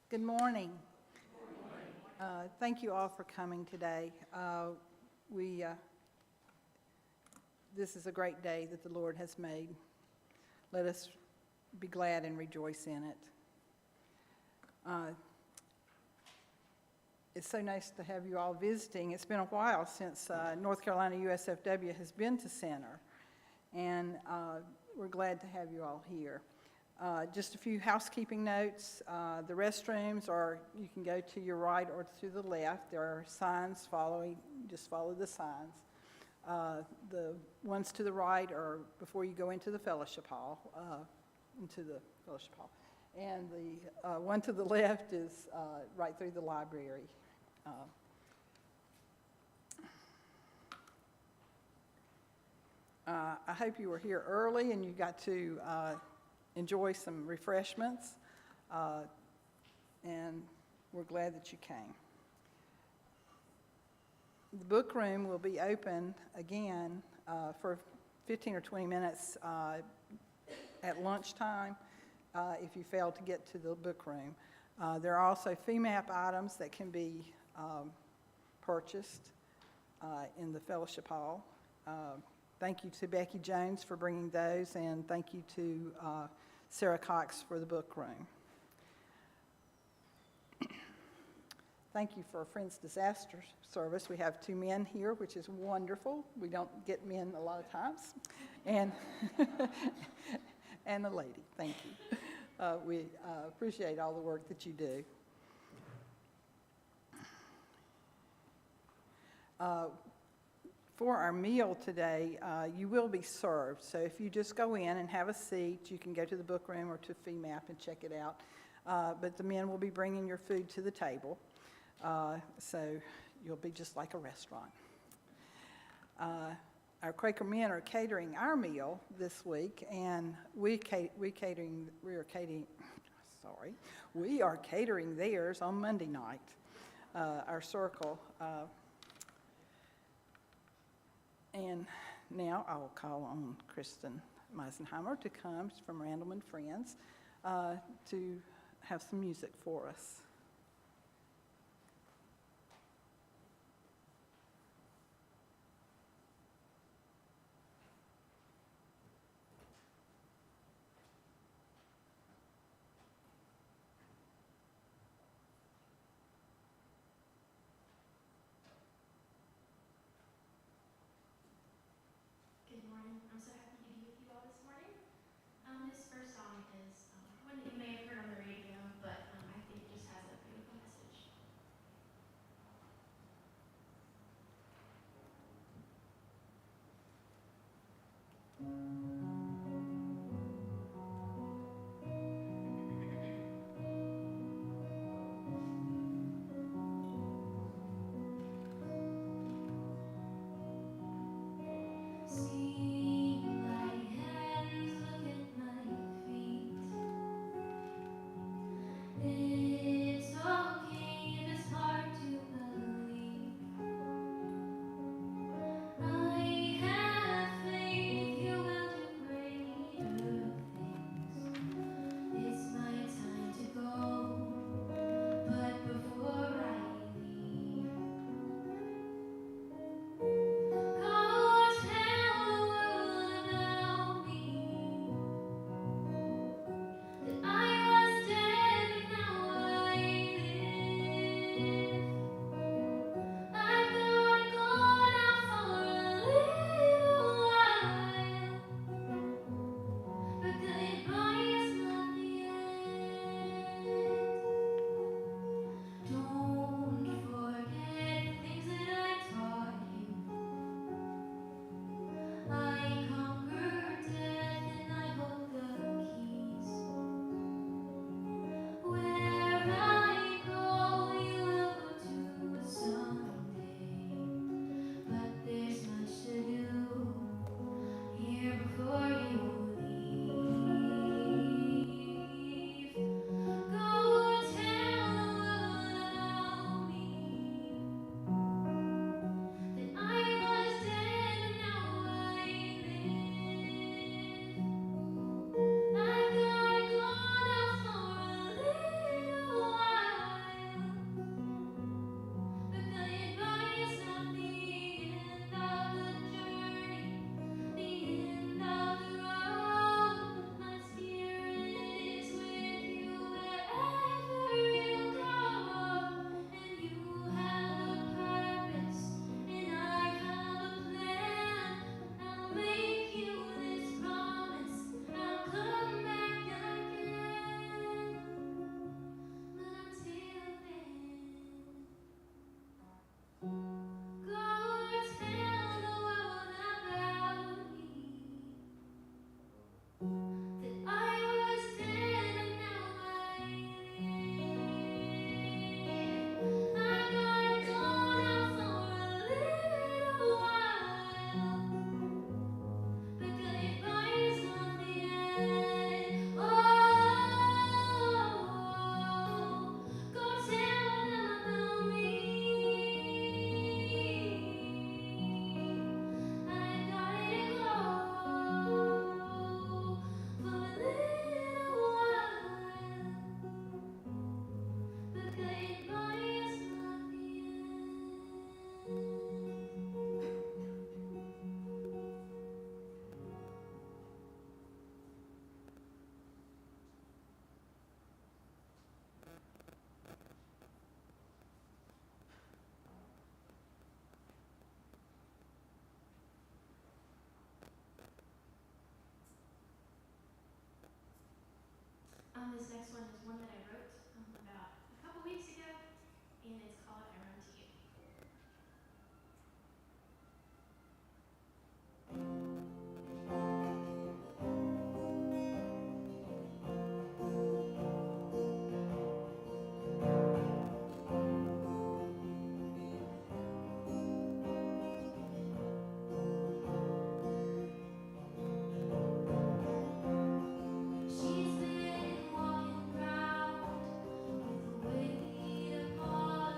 Good morning. Thank you all for coming today. This is a great day that the Lord has made. Let us be glad and rejoice in it. It's so nice to have you all visiting. It's been a while since North Carolina USFW has been to Center, and we're glad to have you all here. Just a few housekeeping notes. The restrooms are, you can go to your right or to the left. There are signs following, just follow the signs. The ones to the right are before you go into the fellowship hall, And the one to the left is right through the library. I hope you were here early and you got to enjoy some refreshments, and we're glad that you came. The book room will be open again for 15 or 20 minutes at lunchtime if you fail to get to the book room. There are also FEMAP items that can be purchased in the fellowship hall. Thank you to Becky Jones for bringing those, and thank you to Sarah Cox for the book room. Thank you for Friends Disaster Service. We have 2 men here, which is wonderful. We don't get men a lot of times. And, and a lady, thank you. We appreciate all the work that you do. For our meal today, you will be served. So if you just go in and have a seat, you can go to the book room or to FEMAP and check it out. But the men will be bringing your food to the table. So you'll be just like a restaurant. Our Quaker men are catering our meal this week, and we are catering theirs on Monday night. Our circle. And now I will call on Kristen Meisenheimer to come from Randall and Friends to have some music for us. This first song is one that you may have heard on the radio, but I think it just has next one is one that I wrote about a couple weeks ago, and it's called I Run to You. She's been walking round with a weight upon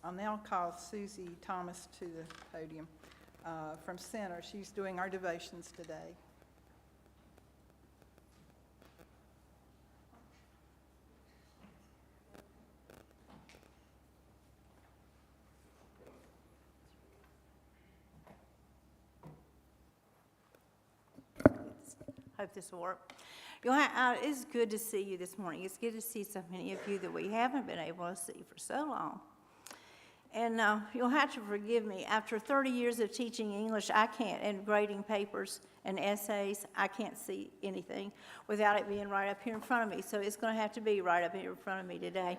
I'll now call Susie Thomas to the podium from Center. She's doing our devotions today. Hope this will work. It's good to see you this morning. It's good to see so many of you that we haven't been able to see for so long. And you'll have to forgive me. After 30 years of teaching English, I can't, and grading papers and essays, I can't see anything without it being right up here in front of me. So it's going to have to be right up here in front of me today.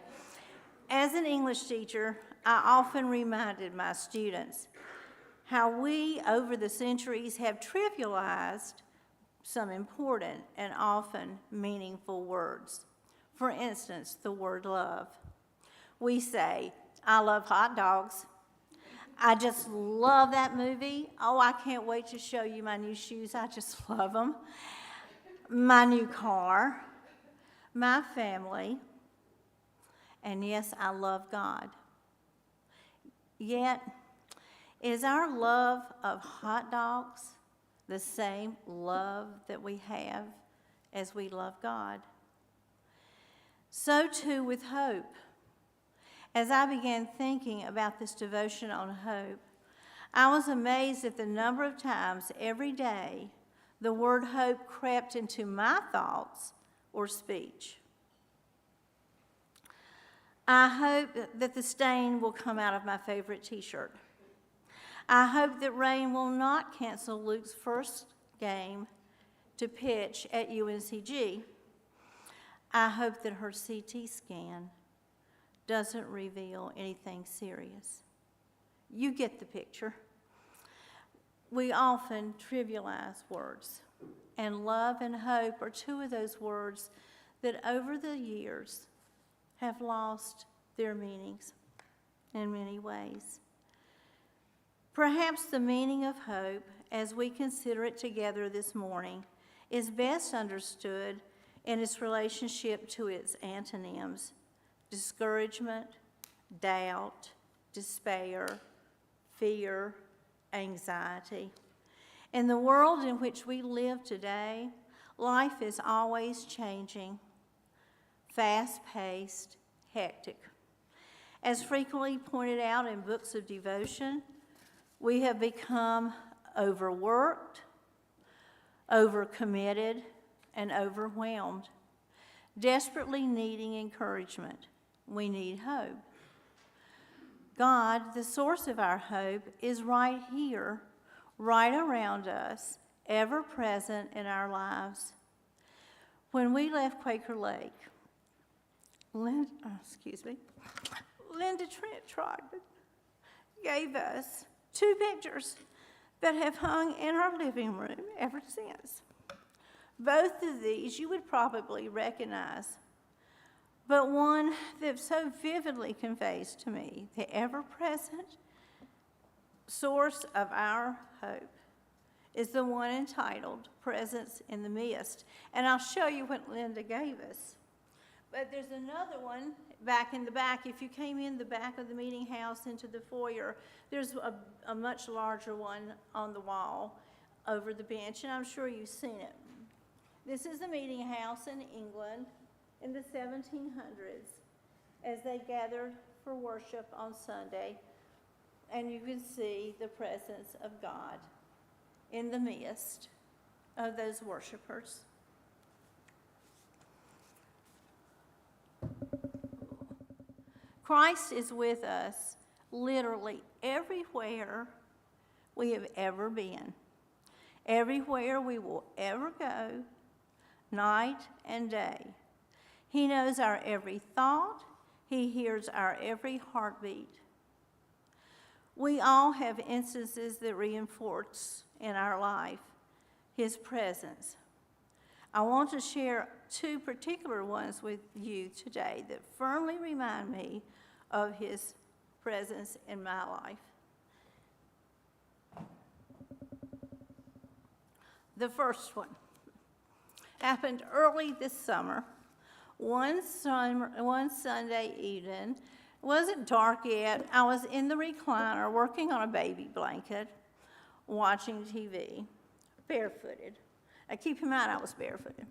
As an English teacher, I often reminded my students how we, over the centuries, have trivialized some important and often meaningful words. For instance, the word love. We say, I love hot dogs. I just love that movie. Oh, I can't wait to show you my new shoes. I just love them. My new car, my family, and yes, I love God. Yet, is our love of hot dogs the same love that we have as we love God? So too with hope. As I began thinking about this devotion on hope, I was amazed at the number of times every day the word hope crept into my thoughts or speech. I hope that the stain will come out of my favorite t-shirt. I hope that rain will not cancel Luke's first game to pitch at UNCG. I hope that her CT scan doesn't reveal anything serious. You get the picture. We often trivialize words, and love and hope are two of those words that over the years have lost their meanings in many ways. Perhaps the meaning of hope, as we consider it together this morning, is best understood in its relationship to its antonyms: discouragement, doubt, despair, fear, anxiety. In the world in which we live today, life is always changing, fast-paced, hectic. As frequently pointed out in books of devotion, we have become overworked, overcommitted, and overwhelmed, desperately needing encouragement. We need hope. God, the source of our hope, is right here, right around us, ever present in our lives. When we left Quaker Lake, Linda Trent Trogdon gave us 2 pictures that have hung in our living room ever since. Both of these you would probably recognize, but one that so vividly conveys to me the ever-present source of our hope is the one entitled Presence in the Mist. And I'll show you what Linda gave us. But there's another one back in the back. If you came in the back of the meeting house into the foyer, there's a much larger one on the wall over the bench, and I'm sure you've seen it. This is a meeting house in England in the 1700s as they gathered for worship on Sunday, and you can see the presence of God in the midst of those worshipers. Christ is with us literally everywhere we have ever been, everywhere we will ever go, night and day. He knows our every thought. He hears our every heartbeat. We all have instances that reinforce in our life His presence. I want to share 2 particular ones with you today that firmly remind me of His presence in my life. The first one happened early this summer. One Sunday evening, It wasn't dark yet. I was in the recliner working on a baby blanket, watching TV, barefooted. Now, keep in mind, I was barefooted.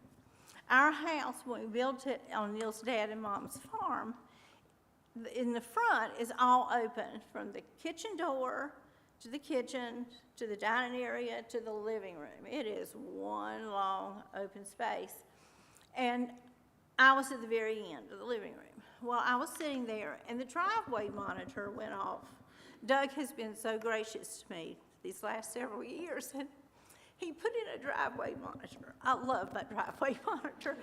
Our house, when we built it on Neil's dad and mom's farm, in the front is all open from the kitchen door to the kitchen, to the dining area, to the living room. It is one long open space. And I was at the very end of the living room. Well, I was sitting there, and the driveway monitor went off. Doug has been so gracious to me these last several years, and he put in a driveway monitor. I love my driveway monitor.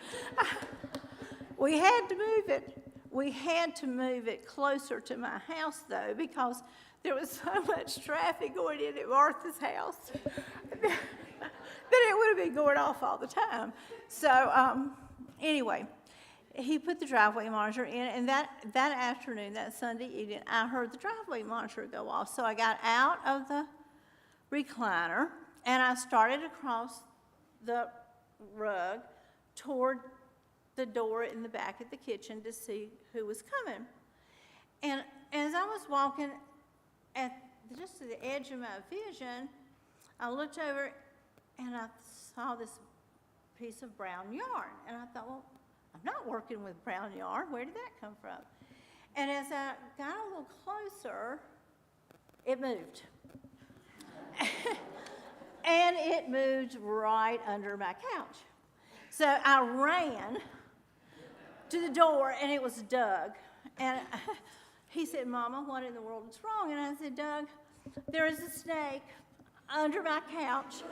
We had to move it. We had to move it closer to my house, though, because there was so much traffic going in at Martha's house that it would have been going off all the time. So anyway, he put the driveway monitor in, and that afternoon, that Sunday evening, I heard the driveway monitor go off. So I got out of the recliner, and I started across the rug toward the door in the back of the kitchen to see who was coming. And as I was walking at just to the edge of my vision, I looked over and I saw this piece of brown yarn. And I thought, well, I'm not working with brown yarn. Where did that come from? And as I got a little closer, it moved. And it moved right under my couch. So I ran to the door, and it was Doug. And he said, Mama, what in the world is wrong? And I said, Doug, there is a snake under my couch.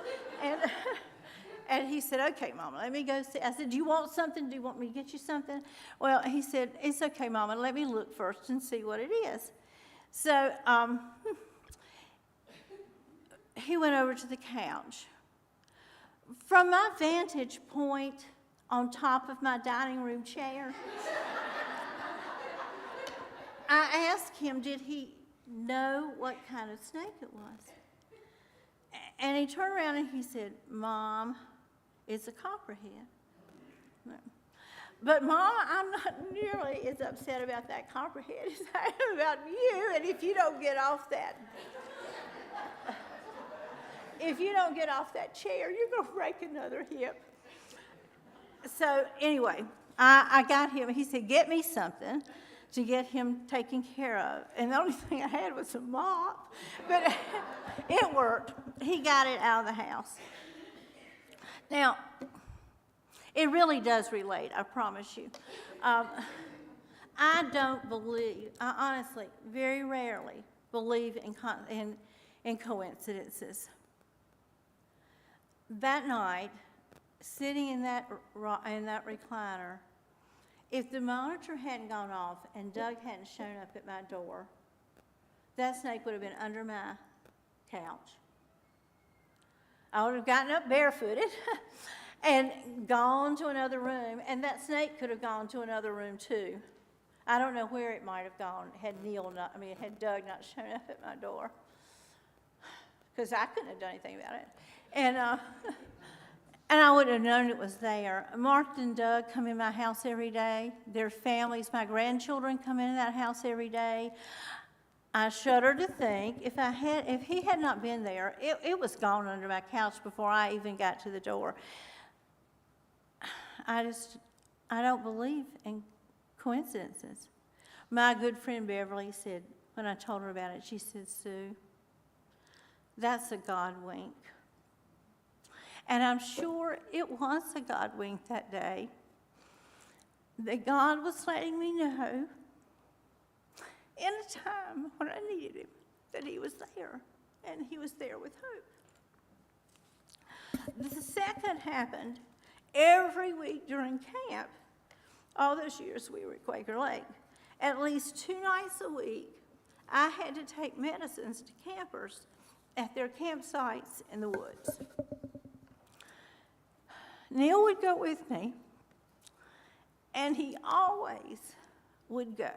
And he said, okay, Mama, let me go see. I said, do you want something? Do you want me to get you something? Well, he said, it's okay, Mama, let me look first and see what it is. So he went over to the couch. From my vantage point on top of my dining room chair, I asked him, did he know what kind of snake it was? And he turned around and he said, Mom, it's a copperhead. But Mom, I'm not nearly as upset about that copperhead as I am about you, and if you don't get off that chair, you're going to break another hip. So anyway, I got him. He said, get me something to get him taken care of. And the only thing I had was a mop. But it worked. He got it out of the house. Now, it really does relate, I promise you. I don't believe, I honestly, very rarely believe in coincidences. That night, sitting in that recliner, if the monitor hadn't gone off and Doug hadn't shown up at my door, that snake would have been under my couch. I would have gotten up barefooted and gone to another room, and that snake could have gone to another room too. I don't know where it might have gone had Doug not shown up at my door, because I couldn't have done anything about it. And I wouldn't have known it was there. Mark and Doug come in my house every day. Their families, my grandchildren come into that house every day. I shudder to think if he had not been there, it was gone under my couch before I even got to the door. I don't believe in coincidences. My good friend Beverly said, when I told her about it, she said, Sue, that's a God wink. And I'm sure it was a God wink that day, that God was letting me know in a time when I needed him, that he was there, and he was there with hope. The second happened every week during camp, all those years we were at Quaker Lake. At least 2 nights a week, I had to take medicines to campers at their campsites in the woods. Neil would go with me, and he always would go,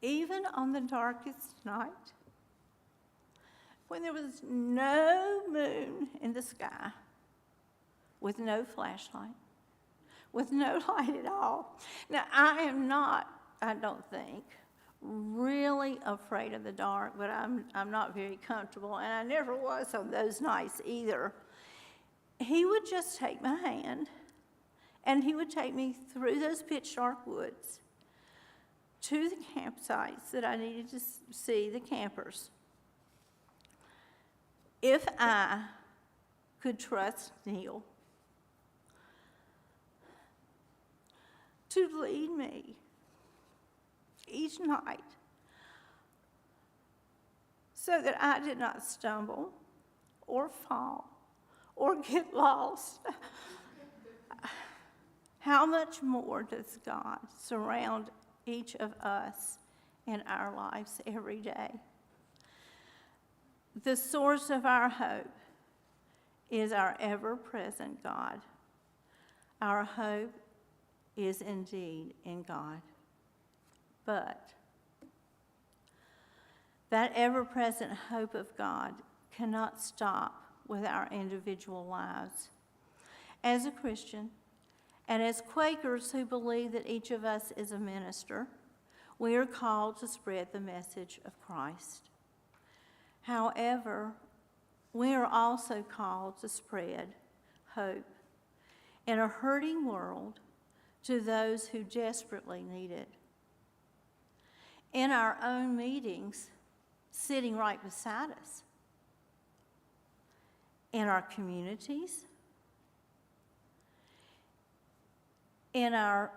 even on the darkest night, when there was no moon in the sky, with no flashlight, with no light at all. Now, I am not, I don't think, really afraid of the dark, but I'm not very comfortable, and I never was on those nights either. He would just take my hand, and he would take me through those pitch dark woods to the campsites that I needed to see, the campers. If I could trust Neil to lead me each night so that I did not stumble or fall or get lost, how much more does God surround each of us in our lives every day? The source of our hope is our ever-present God. Our hope is indeed in God. But that ever-present hope of God cannot stop with our individual lives. As a Christian, and as Quakers who believe that each of us is a minister, we are called to spread the message of Christ. However, we are also called to spread hope in a hurting world to those who desperately need it. In our own meetings, sitting right beside us, in our communities, in our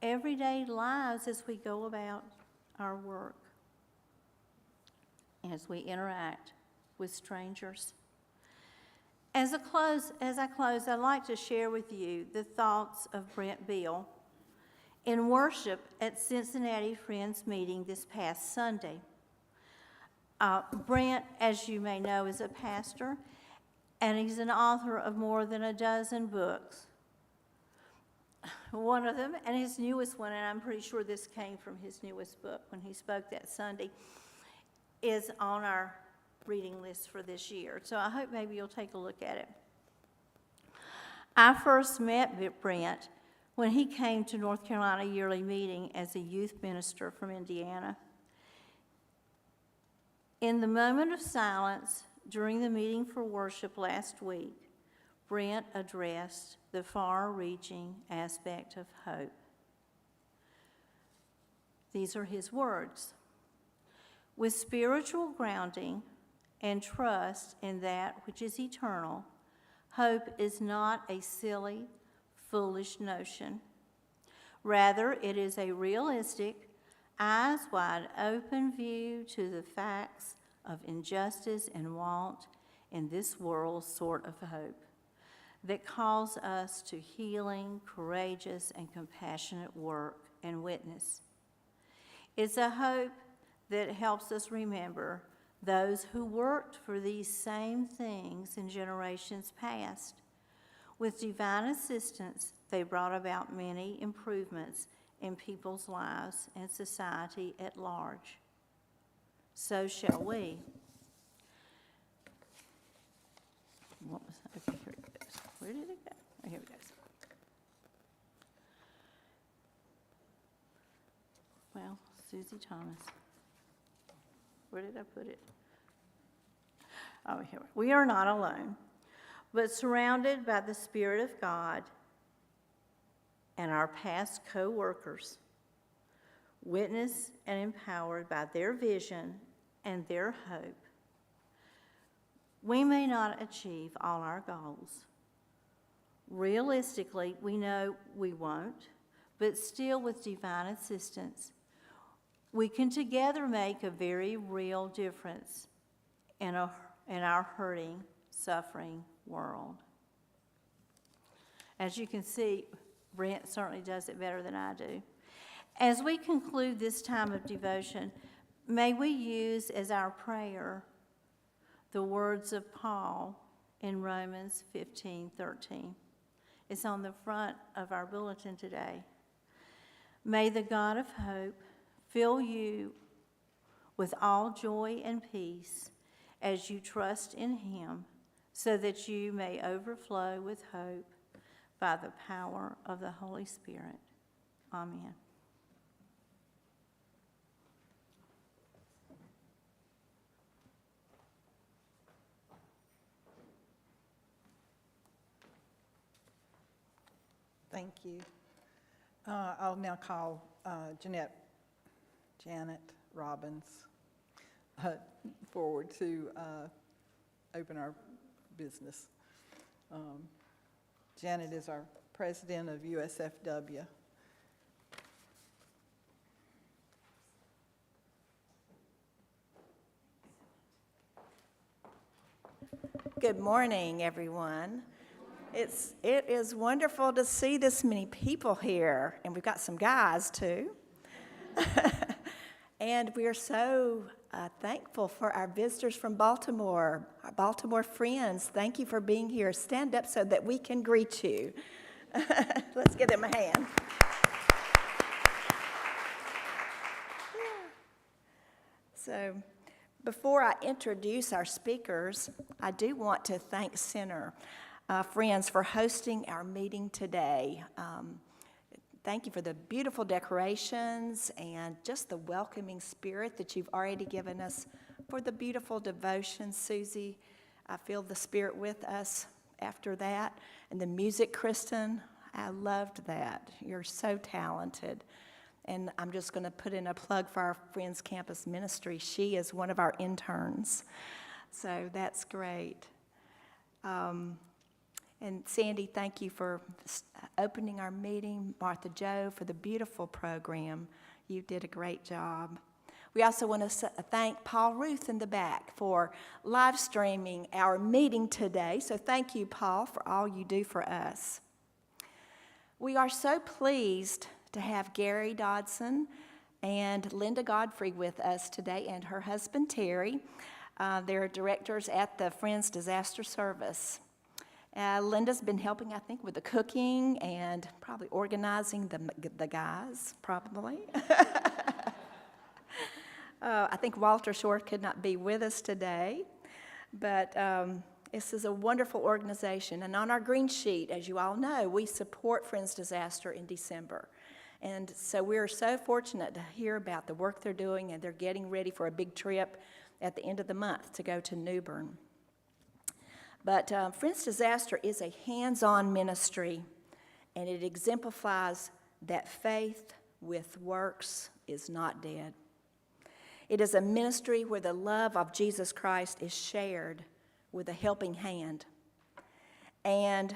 everyday lives as we go about our work, as we interact with strangers. As I close, I'd like to share with you the thoughts of Brent Beal in worship at Cincinnati Friends meeting this past Sunday. Brent, as you may know, is a pastor, and he's an author of more than a dozen books. One of them, and his newest one, and I'm pretty sure this came from his newest book when he spoke that Sunday, is on our reading list for this year. So I hope maybe you'll take a look at it. I first met Brent when he came to North Carolina Yearly Meeting as a youth minister from Indiana. In the moment of silence during the meeting for worship last week, Brent addressed the far-reaching aspect of hope. These are his words. With spiritual grounding and trust in that which is eternal, hope is not a silly, foolish notion. Rather, it is a realistic, eyes wide open view to the facts of injustice and want in this world sort of hope that calls us to healing, courageous, and compassionate work and witness. It's a hope that helps us remember those who worked for these same things in generations past. With divine assistance, they brought about many improvements in people's lives and society at large. So shall we. What was that? Okay, here it goes. Where did it go? Oh, here it goes. Well, Susie Thomas. Where did I put it? Oh, here. We are not alone, but surrounded by the Spirit of God and our past co-workers, witnessed and empowered by their vision and their hope. We may not achieve all our goals. Realistically, we know we won't, but still with divine assistance, we can together make a very real difference in our hurting, suffering world. As you can see, Brent certainly does it better than I do. As we conclude this time of devotion, may we use as our prayer the words of Paul in Romans 15:13. It's on the front of our bulletin today. May the God of hope fill you with all joy and peace as you trust in him, so that you may overflow with hope by the power of the Holy Spirit. Amen. Thank you. I'll now call Janet Robbins forward to open our business. Janet is our president of USFW. Good morning, everyone. It is wonderful to see this many people here, and we've got some guys too. And we are so thankful for our visitors from Baltimore, our Baltimore friends. Thank you for being here. Stand up so that we can greet you. Let's give them a hand. So, before I introduce our speakers, I do want to thank Center Friends for hosting our meeting today. Thank you for the beautiful decorations and just the welcoming spirit that you've already given us for the beautiful devotion. Susie, I feel the spirit with us after that. And the music, Kristen, I loved that. You're so talented. And I'm just going to put in a plug for our Friends Campus Ministry. She is one of our interns, so that's great. And Sandy, thank you for opening our meeting. Martha Jo for the beautiful program. You did a great job. We also want to thank Paul Ruth in the back for live streaming our meeting today. So thank you, Paul, for all you do for us. We are so pleased to have Gary Dodson and Linda Godfrey with us today, and her husband Terry. They're directors at the Friends Disaster Service. Linda's been helping, I think, with the cooking and probably organizing the guys, probably. I think Walter Shore could not be with us today, but this is a wonderful organization. And on our green sheet, as you all know, we support Friends Disaster in December. And so we're so fortunate to hear about the work they're doing, and they're getting ready for a big trip at the end of the month to go to New Bern. But Friends Disaster is a hands-on ministry, and it exemplifies that faith with works is not dead. It is a ministry where the love of Jesus Christ is shared with a helping hand. And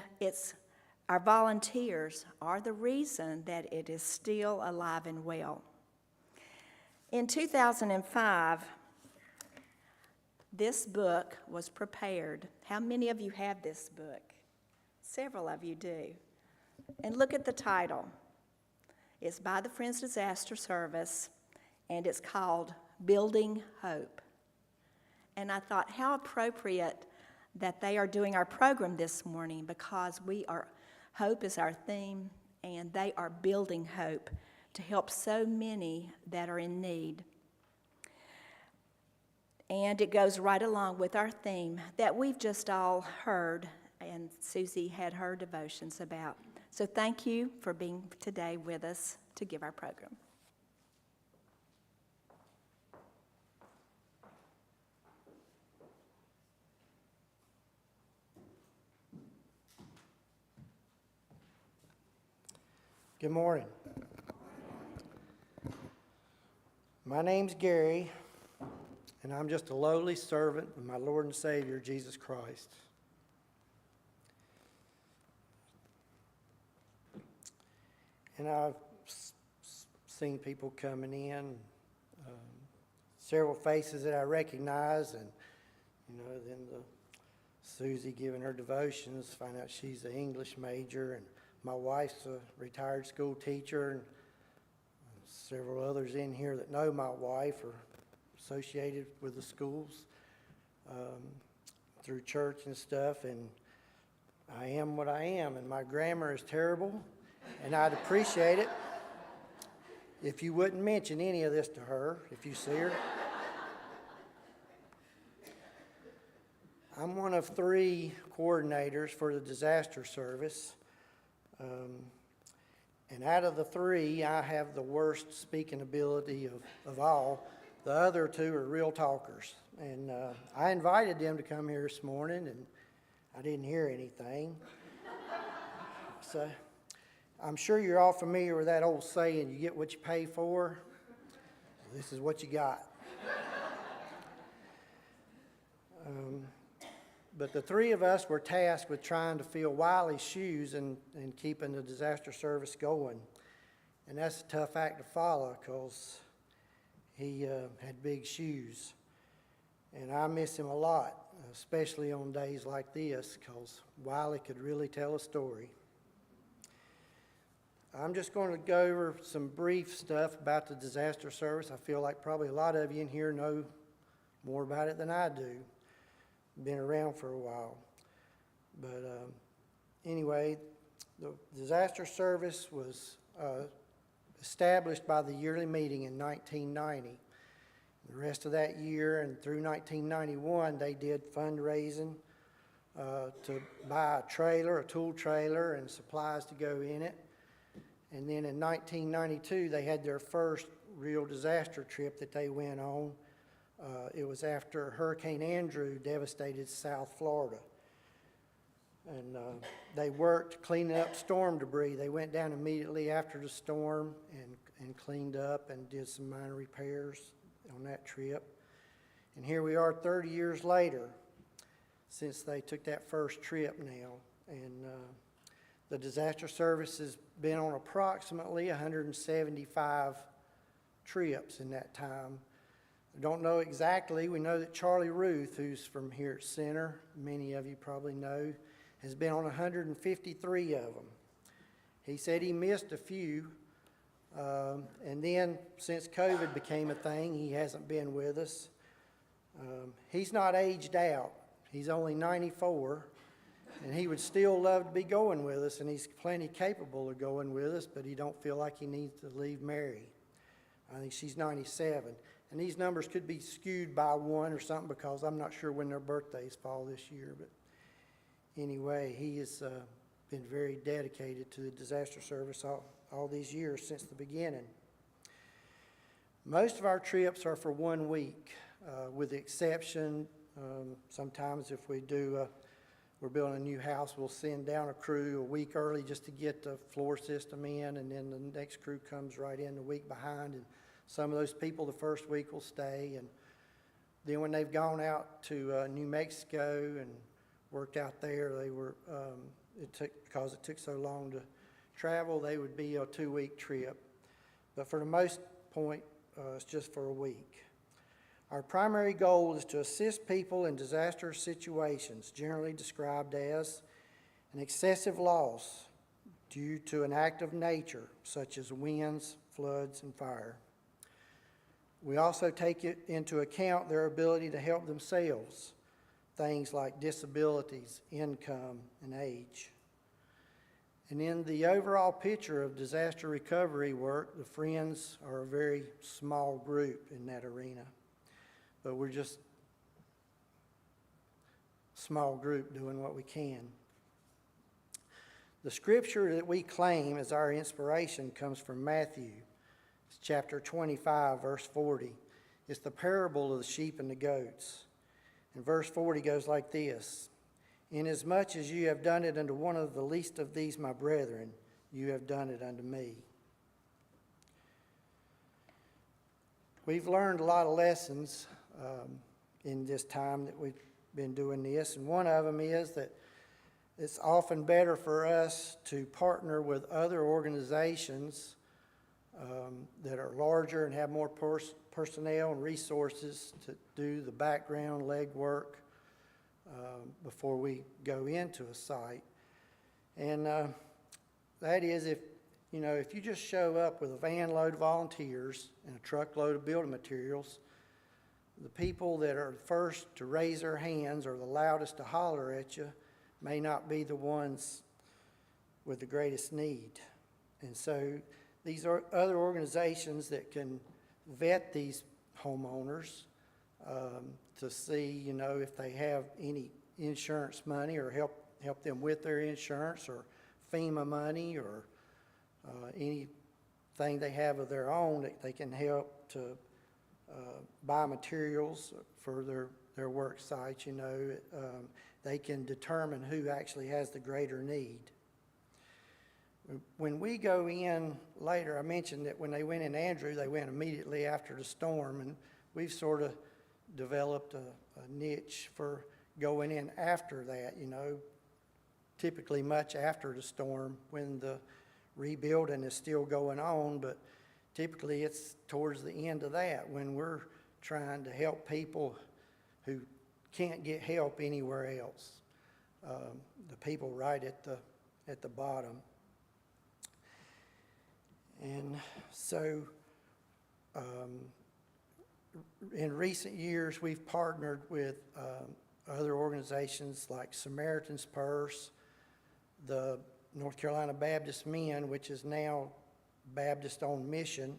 our volunteers are the reason that it is still alive and well. In 2005, this book was prepared. How many of you have this book? Several of you do. And look at the title. It's by the Friends Disaster Service, and it's called Building Hope. And I thought, how appropriate that they are doing our program this morning, because hope is our theme, and they are building hope to help so many that are in need. And it goes right along with our theme that we've just all heard, and Susie had her devotions about. So thank you for being today with us to give our program. Good morning. My name's Gary, and I'm just a lowly servant of my Lord and Savior, Jesus Christ. And I've seen people coming in, several faces that I recognize, and then Susie giving her devotions, find out she's an English major, and my wife's a retired school teacher, and several others in here that know my wife are associated with the schools through church and stuff, and I am what I am, and my grammar is terrible, and I'd appreciate it if you wouldn't mention any of this to her if you see her. I'm one of 3 coordinators for the disaster service. And out of the 3, I have the worst speaking ability of all. The other 2 are real talkers. And I invited them to come here this morning, and I didn't hear anything. So I'm sure you're all familiar with that old saying, you get what you pay for. This is what you got. But the three of us were tasked with trying to fill Wiley's shoes and keeping the disaster service going. And that's a tough act to follow because he had big shoes. And I miss him a lot, especially on days like this, because Wiley could really tell a story. I'm just going to go over some brief stuff about the disaster service. I feel like probably a lot of you in here know more about it than I do. Been around for a while. But anyway, the disaster service was established by the yearly meeting in 1990. The rest of that year and through 1991, they did fundraising to buy a trailer, a tool trailer, and supplies to go in it. And then in 1992, they had their first real disaster trip that they went on. It was after Hurricane Andrew devastated South Florida. And they worked cleaning up storm debris. They went down immediately after the storm and cleaned up and did some minor repairs on that trip. And here we are 30 years later since they took that first trip now. And the disaster service has been on approximately 175 trips in that time. I don't know exactly. We know that Charlie Ruth, who's from here at Center, many of you probably know, has been on 153 of them. He said he missed a few, and then since COVID became a thing, he hasn't been with us. He's not aged out. He's only 94, and he would still love to be going with us, and he's plenty capable of going with us, but he don't feel like he needs to leave Mary. I think she's 97. And these numbers could be skewed by one or something because I'm not sure when their birthdays fall this year. But anyway, he has been very dedicated to the disaster service all these years since the beginning. Most of our trips are for 1 week, with the exception, sometimes if we're building a new house, we'll send down a crew a week early just to get the floor system in, and then the next crew comes right in the week behind. And some of those people the first week will stay, and then when they've gone out to New Mexico and worked out there, they were because it took so long to travel, they would be a 2-week trip. But for the most point, it's just for a week. Our primary goal is to assist people in disaster situations, generally described as an excessive loss due to an act of nature, such as winds, floods, and fire. We also take into account their ability to help themselves, things like disabilities, income, and age. And in the overall picture of disaster recovery work, the Friends are a very small group in that arena. But we're just a small group doing what we can. The scripture that we claim as our inspiration comes from Matthew. It's chapter 25, verse 40. It's the parable of the sheep and the goats. And verse 40 goes like this: "Inasmuch as you have done it unto one of the least of these my brethren, you have done it unto me." We've learned a lot of lessons in this time that we've been doing this, and one of them is that it's often better for us to partner with other organizations that are larger and have more personnel and resources to do the background legwork before we go into a site. And that is if you just show up with a van load of volunteers and a truckload of building materials, the people that are first to raise their hands or the loudest to holler at you may not be the ones with the greatest need. And so these are other organizations that can vet these homeowners to see, if they have any insurance money or help them with their insurance or FEMA money or anything they have of their own that they can help to buy materials for their work sites. They can determine who actually has the greater need. When we go in later, I mentioned that when they went in Andrew, they went immediately after the storm, and we've sort of developed a niche for going in after that, you know, typically much after the storm when the rebuilding is still going on, but typically it's towards the end of that when we're trying to help people who can't get help anywhere else. The people right at the bottom. And so in recent years, we've partnered with other organizations like Samaritan's Purse, the North Carolina Baptist Men, which is now Baptist on Mission.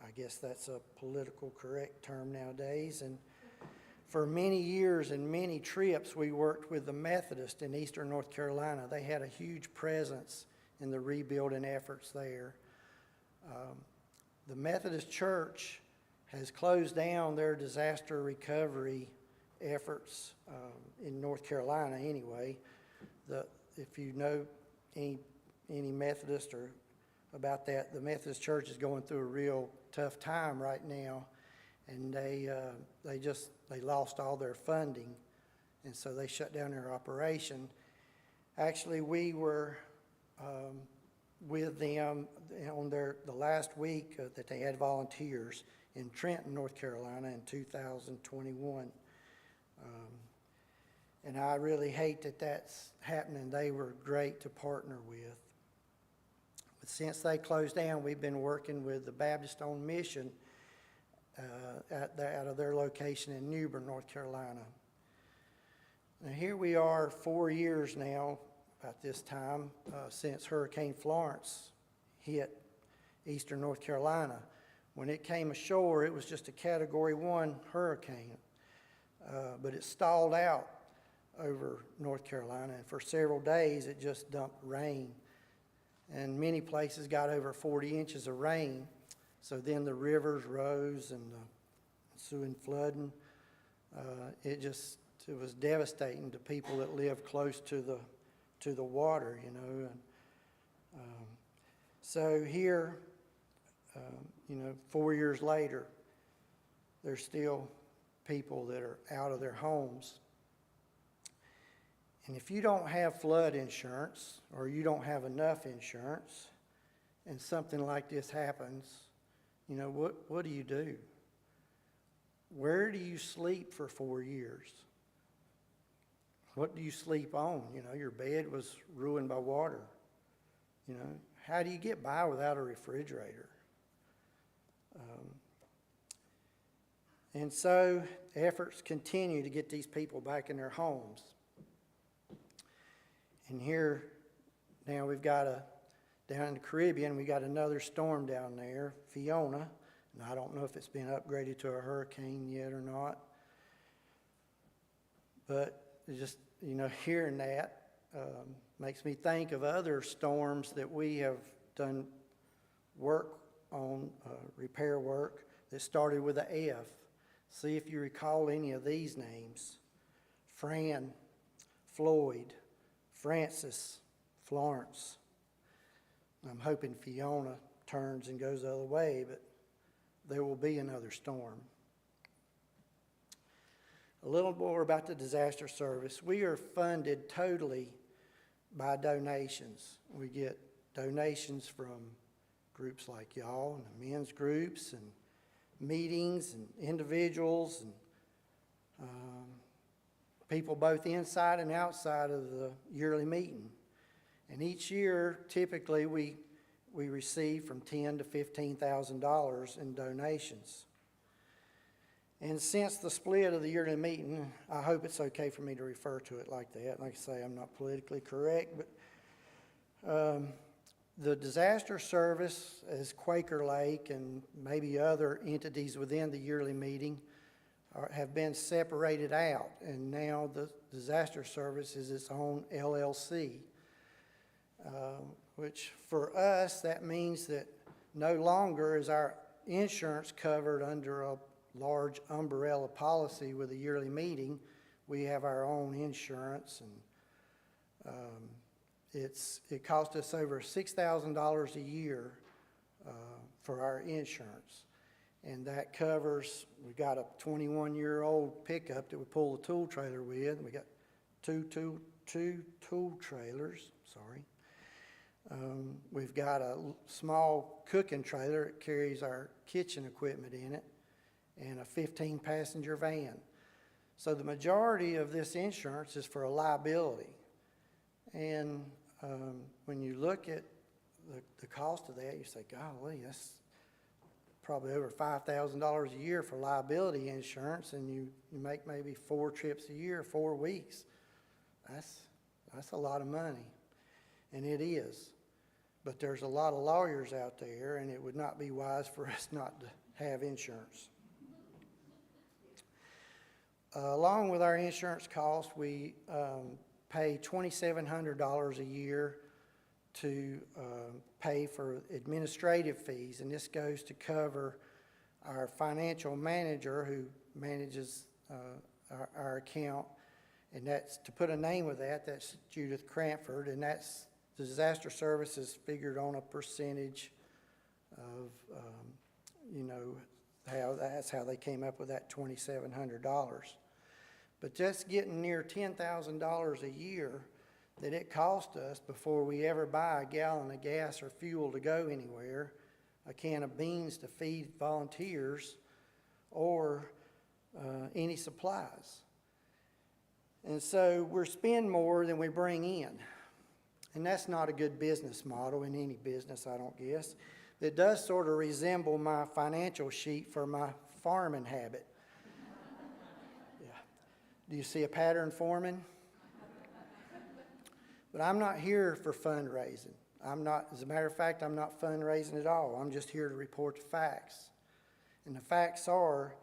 I guess that's a political correct term nowadays. And for many years and many trips, we worked with the Methodist in eastern North Carolina. They had a huge presence in the rebuilding efforts there. The Methodist Church has closed down their disaster recovery efforts in North Carolina anyway. If you know any Methodist or about that, the Methodist Church is going through a real tough time right now, and they lost all their funding, and so they shut down their operation. Actually, we were with them on the last week that they had volunteers in Trenton, North Carolina in 2021. And I really hate that that's happening. They were great to partner with. But since they closed down, we've been working with the Baptist on Mission out of their location in Newbern, North Carolina. Now here we are 4 years now, about this time, since Hurricane Florence hit eastern North Carolina. When it came ashore, it was just a Category 1 hurricane, but it stalled out over North Carolina, and for several days it just dumped rain. And many places got over 40 inches of rain, so then the rivers rose and the ensuing flooding. It was devastating to people that live close to the water, you know. And, so here, 4 years later, there's still people that are out of their homes. And if you don't have flood insurance or you don't have enough insurance and something like this happens, what do you do? Where do you sleep for 4 years? What do you sleep on? Your bed was ruined by water. How do you get by without a refrigerator? And so efforts continue to get these people back in their homes. And here, now we've got down in the Caribbean, we got another storm down there, Fiona. And I don't know if it's been upgraded to a hurricane yet or not. But just, hearing that makes me think of other storms that we have done work on, repair work, that started with a F. See if you recall any of these names. Fran, Floyd, Francis, Florence. I'm hoping Fiona turns and goes the other way, but there will be another storm. A little more about the disaster service. We are funded totally by donations. We get donations from groups like y'all and the men's groups and meetings and individuals and people both inside and outside of the yearly meeting. And each year, typically, we receive from $10,000 to $15,000 in donations. And since the split of the yearly meeting, I hope it's okay for me to refer to it like that. Like I say, I'm not politically correct, but the disaster service, as Quaker Lake and maybe other entities within the yearly meeting, have been separated out, and now the disaster service is its own LLC, which for us, that means that no longer is our insurance covered under a large umbrella policy with a yearly meeting. We have our own insurance, and It cost us over $6,000 a year for our insurance. And that covers, we got a 21-year-old pickup that we pull the tool trailer with. We got two tool trailers, sorry. We've got a small cooking trailer that carries our kitchen equipment in it, and a 15-passenger van. So the majority of this insurance is for a liability. And when you look at the cost of that, you say, golly, that's probably over $5,000 a year for liability insurance, and you make maybe 4 trips a year, 4 weeks. That's a lot of money, and it is. But there's a lot of lawyers out there, and it would not be wise for us not to have insurance. Along with our insurance costs, we pay $2,700 a year to pay for administrative fees, and this goes to cover our financial manager who manages our account, and that's, to put a name with that, that's Judith Cranford, and that's the disaster services figured on a percentage of, that's how they came up with that $2,700. But just getting near $10,000 a year that it cost us before we ever buy a gallon of gas or fuel to go anywhere, a can of beans to feed volunteers, or any supplies. And so we're spending more than we bring in. And that's not a good business model in any business, I don't guess. It does sort of resemble my financial sheet for my farming habit. Yeah. Do you see a pattern forming? But I'm not here for fundraising. As a matter of fact, I'm not fundraising at all. I'm just here to report the facts. And the facts are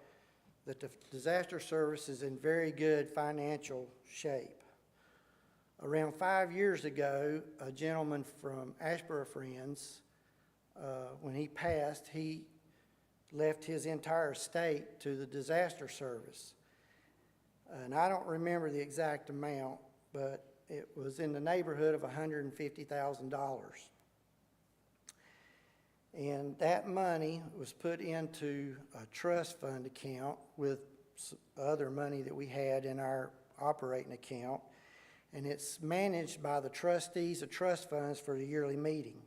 that the disaster service is in very good financial shape. Around 5 years ago, a gentleman from Ashboro Friends, when he passed, he left his entire estate to the disaster service. And I don't remember the exact amount, but it was in the neighborhood of $150,000. And that money was put into a trust fund account with other money that we had in our operating account. And it's managed by the trustees of trust funds for the yearly meeting.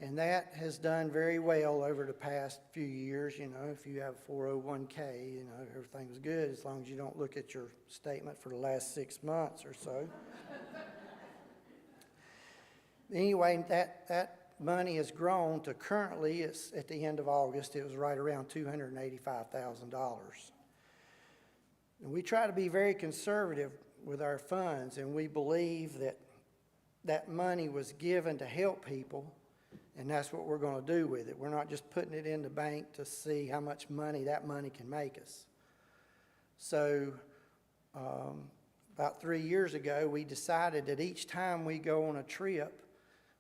And that has done very well over the past few years. You know, if you have a 401k, you know, everything's good as long as you don't look at your statement for the last 6 months or so. Anyway, that money has grown to currently, it's at the end of August, it was right around $285,000. And we try to be very conservative with our funds, and we believe that that money was given to help people, and that's what we're going to do with it. We're not just putting it in the bank to see how much money that money can make us. So about 3 years ago, we decided that each time we go on a trip,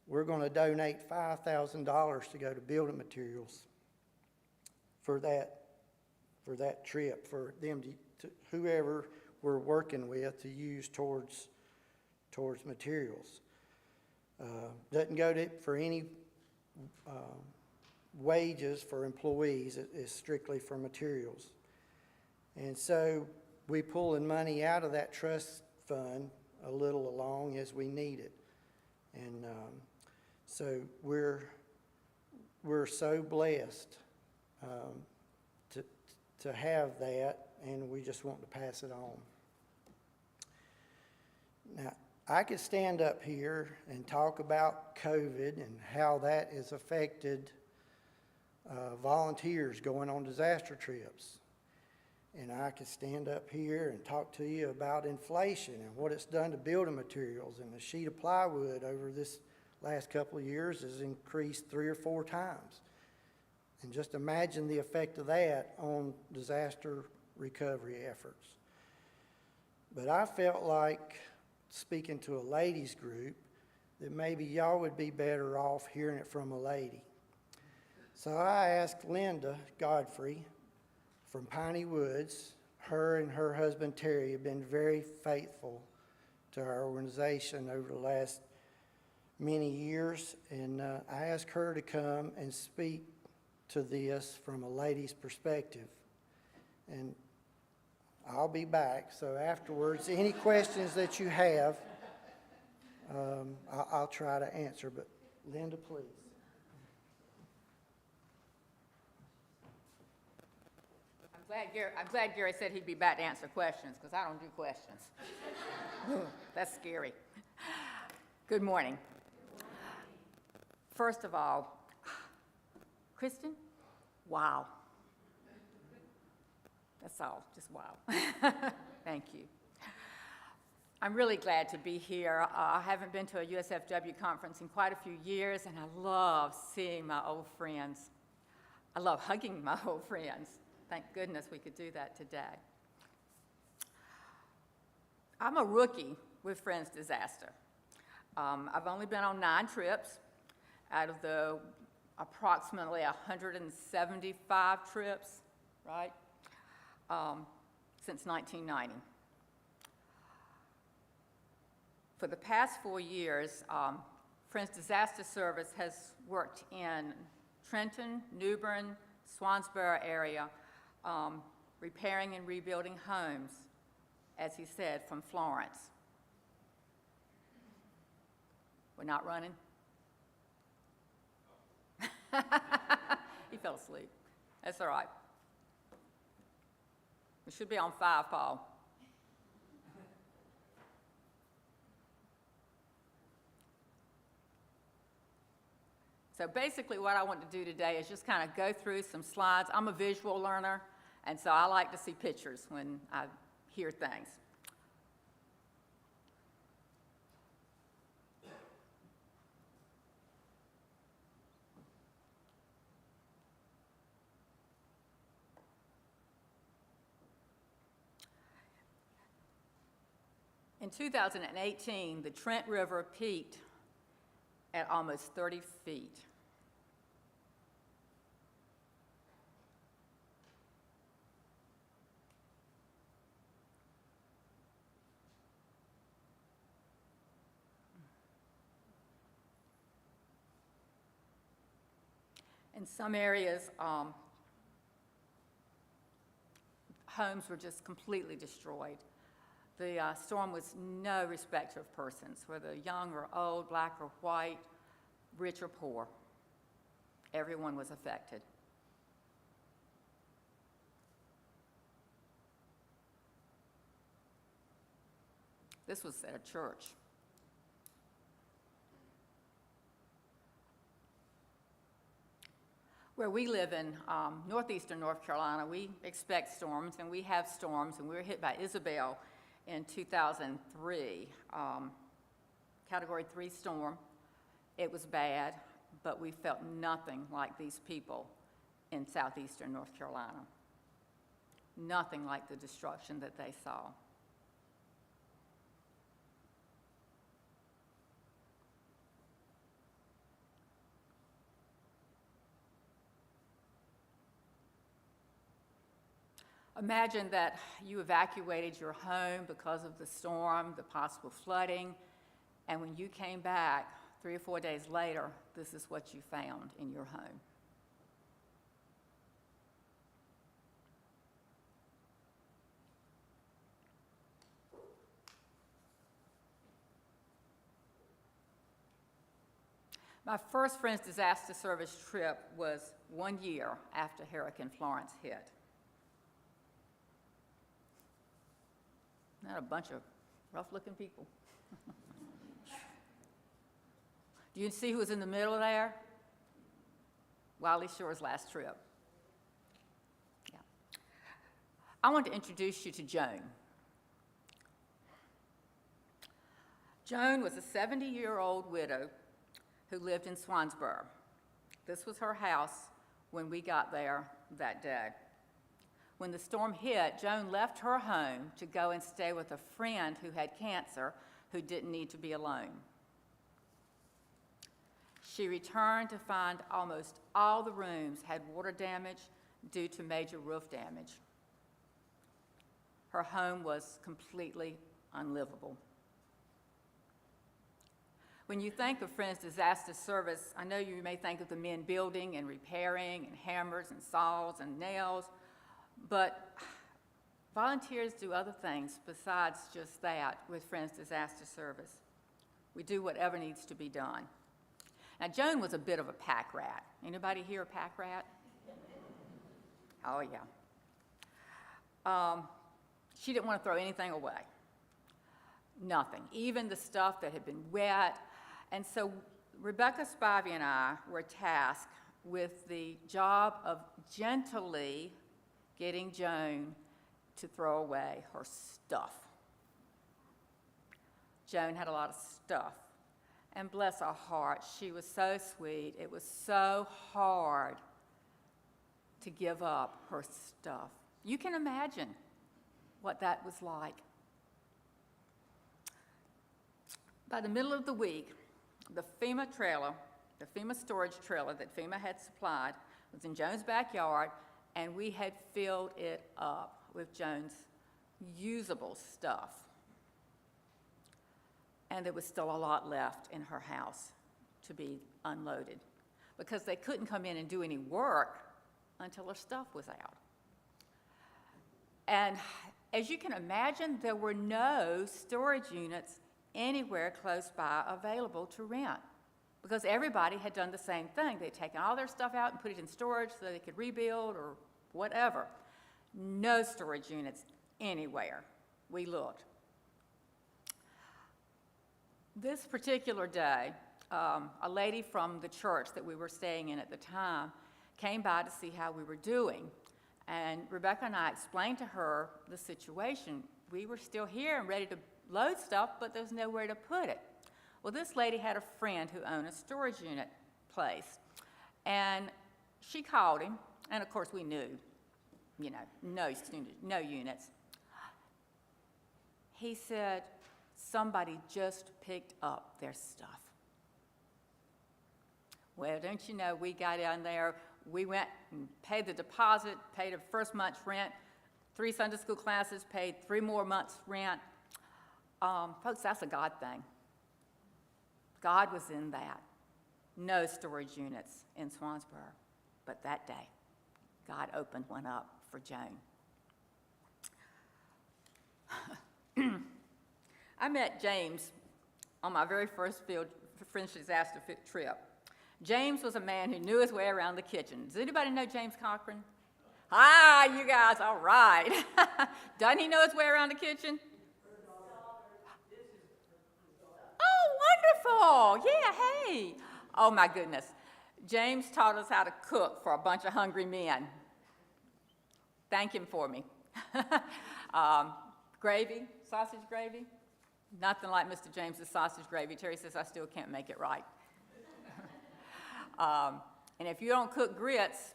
we're going to donate $5,000 to go to building materials for that trip, for them to whoever we're working with to use towards materials. Doesn't go to for any wages for employees. It's strictly for materials. And so we pulling money out of that trust fund a little along as we need it. And so we're so blessed to have that, and we just want to pass it on. Now, I could stand up here and talk about COVID and how that has affected volunteers going on disaster trips. And I could stand up here and talk to you about inflation and what it's done to building materials. And the sheet of plywood over this last couple of years has increased 3 or 4 times. And just imagine the effect of that on disaster recovery efforts. But I felt like, speaking to a ladies group, that maybe y'all would be better off hearing it from a lady. So I asked Linda Godfrey from Piney Woods. Her and her husband Terry have been very faithful to our organization over the last many years, and I asked her to come and speak to this from a lady's perspective. And I'll be back, so afterwards, any questions that you have, I'll try to answer, but Linda, please. I'm glad Gary said he'd be back to answer questions, because I don't do questions. That's scary. Good morning. First of all, Kristen, wow. That's all, just wow. Thank you. I'm really glad to be here. I haven't been to a USFW conference in quite a few years, and I love seeing my old friends. I love hugging my old friends. Thank goodness we could do that today. I'm a rookie with Friends Disaster. I've only been on 9 trips out of the approximately 175 trips, right, since 1990. For the past 4 years, Friends Disaster Service has worked in Trenton, New Bern, Swansboro area, repairing and rebuilding homes, as he said, from Florence. We're not running? He fell asleep. That's all right. We should be on 5, Paul. So basically what I want to do today is just kind of go through some slides. I'm a visual learner, and so I like to see pictures when I hear things. In 2018, the Trent River peaked at almost 30 feet. In some areas, homes were just completely destroyed. The storm was no respecter of persons, whether young or old, black or white, rich or poor. Everyone was affected. This was at a church. Where we live in northeastern North Carolina, we expect storms, and we have storms, and we were hit by Isabel in 2003, Category 3 storm. It was bad, but we felt nothing like these people in southeastern North Carolina. Nothing like the destruction that they saw. Imagine that you evacuated your home because of the storm, the possible flooding, and when you came back 3 or 4 days later, this is what you found in your home. My first Friends Disaster Service trip was 1 year after Hurricane Florence hit. Not a bunch of rough-looking people. Do you see who was in the middle there? Wiley Shore's last trip. Yeah. I want to introduce you to Joan. Joan was a 70-year-old widow who lived in Swansboro. This was her house when we got there that day. When the storm hit, Joan left her home to go and stay with a friend who had cancer who didn't need to be alone. She returned to find almost all the rooms had water damage due to major roof damage. Her home was completely unlivable. When you think of Friends Disaster Service, I know you may think of the men building and repairing and hammers and saws and nails, but volunteers do other things besides just that with Friends Disaster Service. We do whatever needs to be done. Now, Joan was a bit of a pack rat. Anybody here a pack rat? Oh, yeah. She didn't want to throw anything away. Nothing, even the stuff that had been wet. And so Rebecca Spivey and I were tasked with the job of gently getting Joan to throw away her stuff. Joan had a lot of stuff. And bless her heart, she was so sweet. It was so hard to give up her stuff. You can imagine what that was like. By the middle of the week, the FEMA trailer, the FEMA storage trailer that FEMA had supplied was in Joan's backyard, and we had filled it up with Joan's usable stuff. And there was still a lot left in her house to be unloaded because they couldn't come in and do any work until her stuff was out. And as you can imagine, there were no storage units anywhere close by available to rent because everybody had done the same thing. They'd taken all their stuff out and put it in storage so they could rebuild or whatever. No storage units anywhere. We looked. This particular day, a lady from the church that we were staying in at the time came by to see how we were doing. And Rebecca and I explained to her the situation. We were still here and ready to load stuff, but there's nowhere to put it. Well, this lady had a friend who owned a storage unit place. And she called him, and of course we knew, you know, no units. He said, somebody just picked up their stuff. Well, don't you know, we got down there, we went and paid the deposit, paid the first month's rent, 3 Sunday school classes, paid 3 more months' rent. Folks, that's a God thing. God was in that. No storage units in Swansboro. But that day, God opened one up for Joan. I met James on my very first Friends Disaster trip. James was a man who knew his way around the kitchen. Does anybody know James Cochran? Ah, you guys, all right. Doesn't he know his way around the kitchen? Oh, wonderful. Yeah, hey. Oh, my goodness. James taught us how to cook for a bunch of hungry men. Thank him for me. Gravy, sausage gravy. Nothing like Mr. James's sausage gravy. Terry says I still can't make it right. And if you don't cook grits,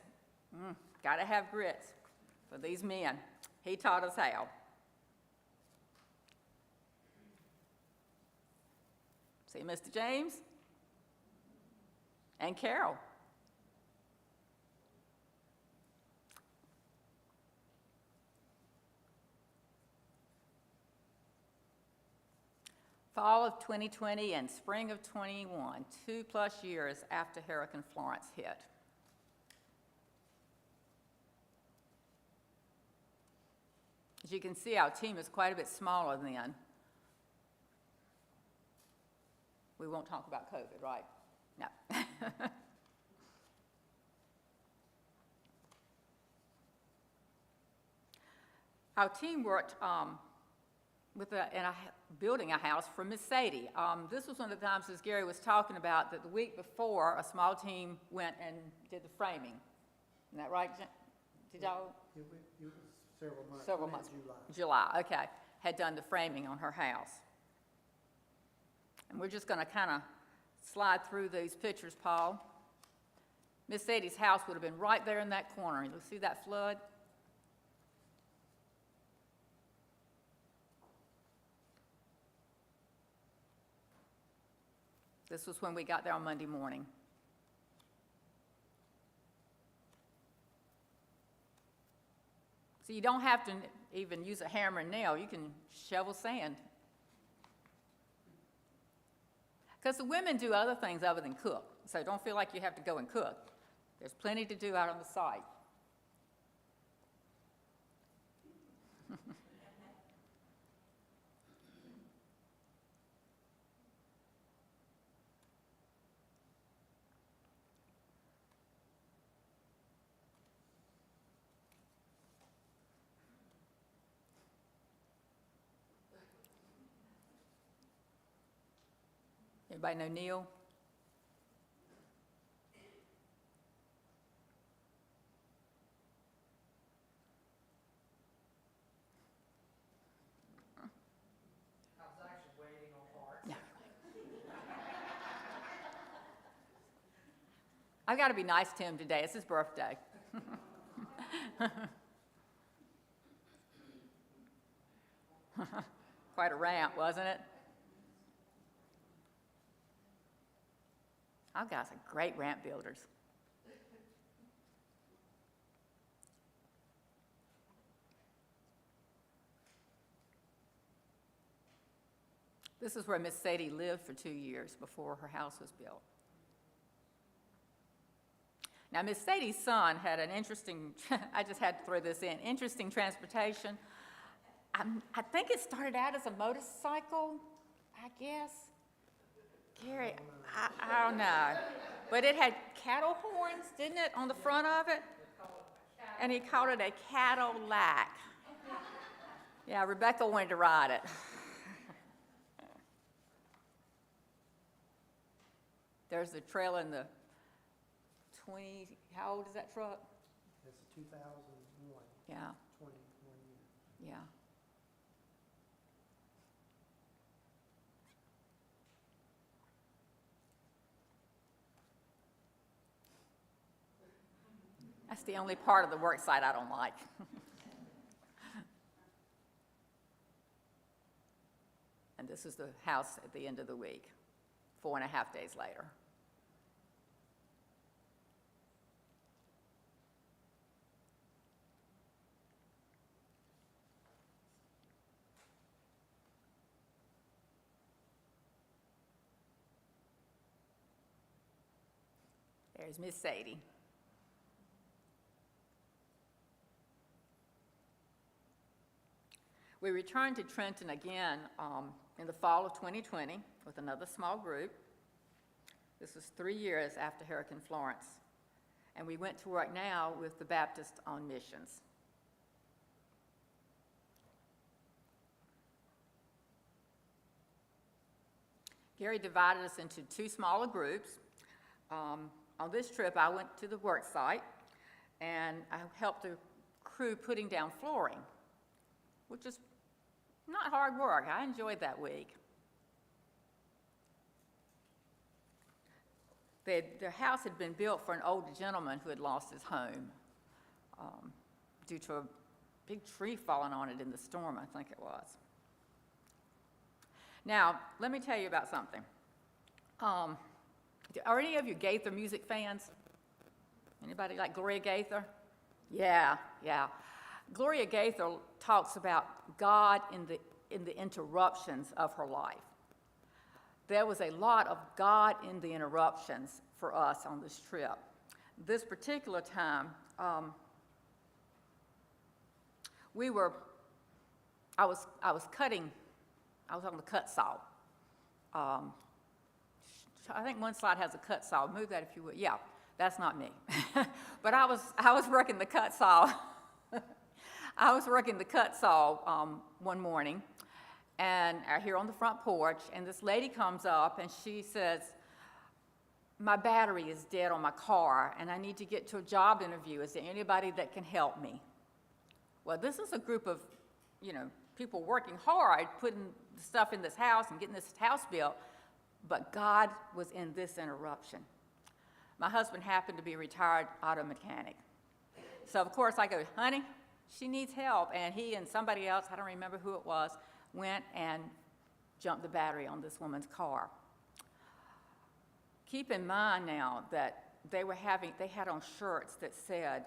gotta have grits for these men. He taught us how. See Mr. James and Carol. Fall of 2020 and spring of 21, 2+ years after Hurricane Florence hit. As you can see, our team is quite a bit smaller then. We won't talk about COVID, right? No. Our team worked building a house for Miss Sadie. This was one of the times, as Gary was talking about, that the week before, a small team went and did the framing. Isn't that right? Did y'all? It was several months. Several months. July, okay. Had done the framing on her house. And we're just going to kind of slide through these pictures, Paul. Miss Sadie's house would have been right there in that corner. You see that flood? This was when we got there on Monday morning. So you don't have to even use a hammer and nail. You can shovel sand. Because the women do other things other than cook, so don't feel like you have to go and cook. There's plenty to do out on the site. Everybody know Neil? I was actually waiting on Bart. Yeah. I've got to be nice to him today. It's his birthday. Quite a rant, wasn't it? Our guys are great ramp builders. This is where Miss Sadie lived for 2 years before her house was built. Now, Miss Sadie's son had an interesting, I just had to throw this in, interesting transportation. I think it started out as a motorcycle, I guess. Gary, I don't know. But it had cattle horns, didn't it, on the front of it? And he called it a Cadillac. Yeah, Rebecca wanted to ride it. There's the trailer in the 20, how old is that truck? It's a 2001, Yeah, 21 years. yeah. That's the only part of the work site I don't like. And this is the house at the end of the week, 4.5 days later. There's Miss Sadie. We returned to Trenton again in the fall of 2020 with another small group. This was 3 years after Hurricane Florence. And we went to work now with the Baptist on missions. Gary divided us into 2 smaller groups. On this trip, I went to the work site, and I helped the crew putting down flooring, which is not hard work. I enjoyed that week. Their house had been built for an older gentleman who had lost his home due to a big tree falling on it in the storm, I think it was. Now, let me tell you about something. Are any of you Gaither music fans? Anybody like Gloria Gaither? Yeah. Gloria Gaither talks about God in the interruptions of her life. There was a lot of God in the interruptions for us on this trip. This particular time, I was on the cut saw. I think one slide has a cut saw. Move that if you would. Yeah, that's not me. But I was working the cut saw. I was working the cut saw one morning, and I hear on the front porch, and this lady comes up, and she says, "My battery is dead on my car, and I need to get to a job interview. Is there anybody that can help me?" Well, this is a group of, people working hard, putting stuff in this house and getting this house built, but God was in this interruption. My husband happened to be a retired auto mechanic. So, of course, I go, "Honey, she needs help." And he and somebody else, I don't remember who it was, went and jumped the battery on this woman's car. Keep in mind now that they had on shirts that said,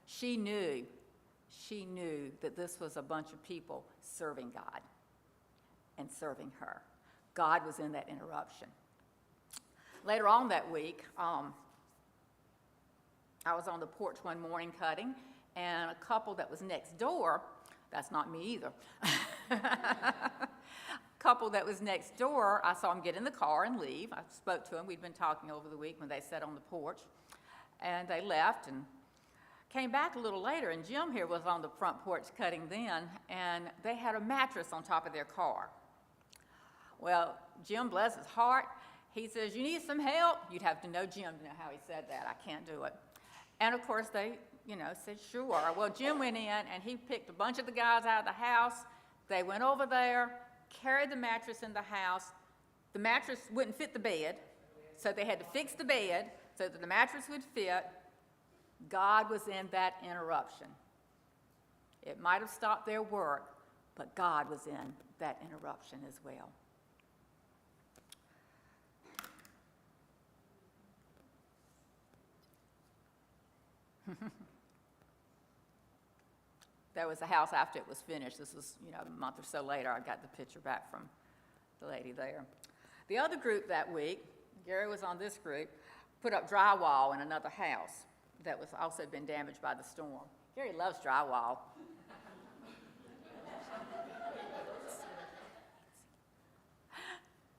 she knew that this was a bunch of people serving God. and serving her. God was in that interruption. Later on that week, I was on the porch one morning cutting, and a couple that was next door, that's not me either, couple that was next door, I saw them get in the car and leave. I spoke to them. We'd been talking over the week when they sat on the porch, and they left and came back a little later, and Jim here was on the front porch cutting then, and they had a mattress on top of their car. Well, Jim, bless his heart, he says, "You need some help?" You'd have to know Jim to know how he said that. I can't do it. And of course they, said, "Sure." Well, Jim went in and he picked a bunch of the guys out of the house. They went over there, carried the mattress in the house. The mattress wouldn't fit the bed, so they had to fix the bed so that the mattress would fit. God was in that interruption. It might have stopped their work, but God was in that interruption as well. There was a house after it was finished. This was, a month or so later. I got the picture back from the lady there. The other group that week, Gary was on this group, put up drywall in another house that was also been damaged by the storm. Gary loves drywall.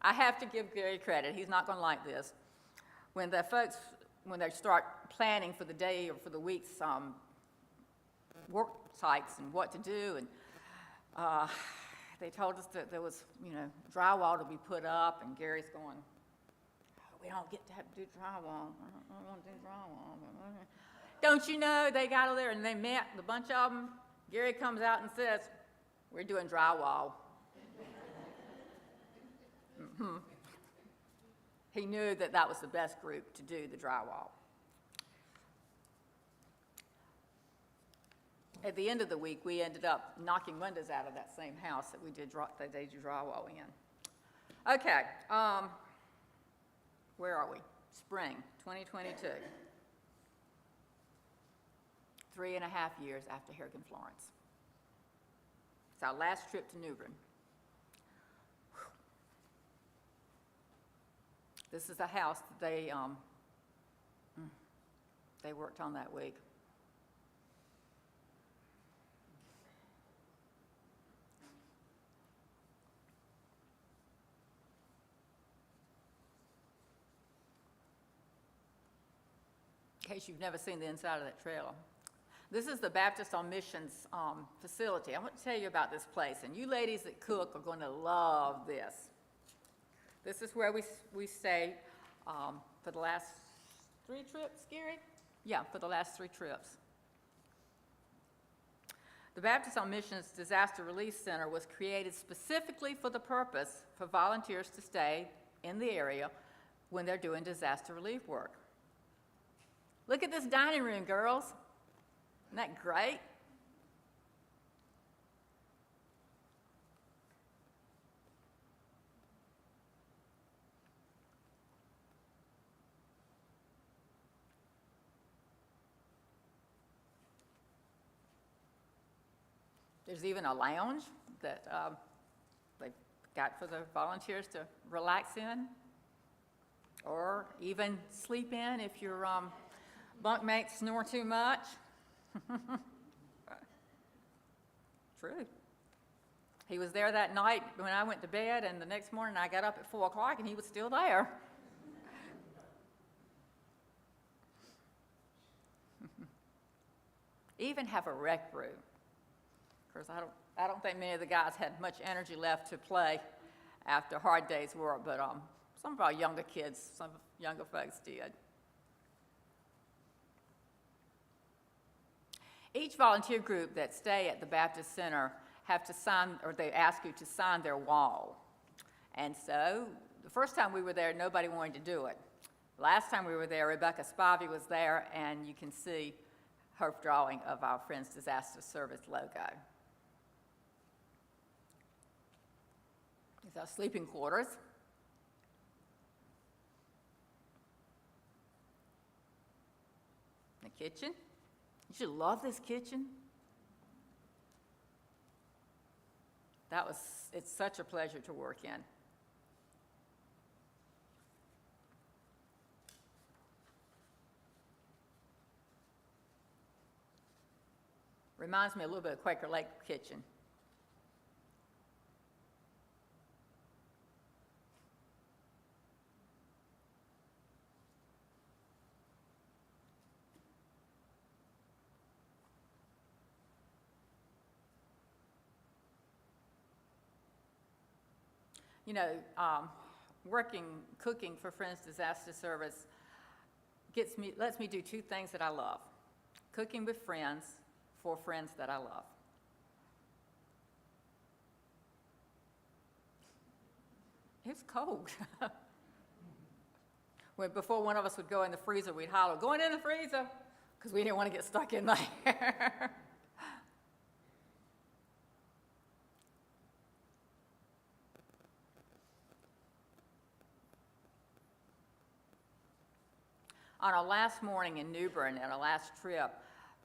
I have to give Gary credit. He's not going to like this. When the folks, when they start planning for the day or for the week's work sites and what to do, and they told us that there was, drywall to be put up, and Gary's going, "We don't get to have to do drywall. I don't want to do drywall." Don't you know, they got over there and they met, the bunch of them. Gary comes out and says, "We're doing drywall." He knew that that was the best group to do the drywall. At the end of the week, we ended up knocking windows out of that same house that that they do drywall in. Okay, where are we? Spring 2022. 3.5 years after Hurricane Florence. It's our last trip to New Bern. This is the house that they worked on that week. In case you've never seen the inside of that trailer. This is the Baptist on Missions facility. I want to tell you about this place, and you ladies that cook are going to love this. This is where we stayed for the last 3 trips, Gary? Yeah, for the last 3 trips. The Baptist on Missions Disaster Relief Center was created specifically for the purpose for volunteers to stay in the area when they're doing disaster relief work. Look at this dining room, girls. Isn't that great? There's even a lounge that they've got for the volunteers to relax in, or even sleep in if your bunkmates snore too much. True. He was there that night when I went to bed, and the next morning I got up at 4 o'clock and he was still there. Even have a rec room. Of course, I don't think many of the guys had much energy left to play after a hard day's work, but some of our younger kids, some younger folks did. Each volunteer group that stay at the Baptist Center have to sign, or they ask you to sign their wall. And so, the first time we were there, nobody wanted to do it. Last time we were there, Rebecca Spivey was there, and you can see her drawing of our Friends Disaster Service logo. These are our sleeping quarters. The kitchen. You should love this kitchen. It's such a pleasure to work in. Reminds me a little bit of Quaker Lake Kitchen. You know, cooking for Friends Disaster Service lets me do two things that I love. Cooking with friends for friends that I love. It's cold. Before one of us would go in the freezer, we'd holler, "Going in the freezer," because we didn't want to get stuck in there. On our last morning in New Bern, at our last trip,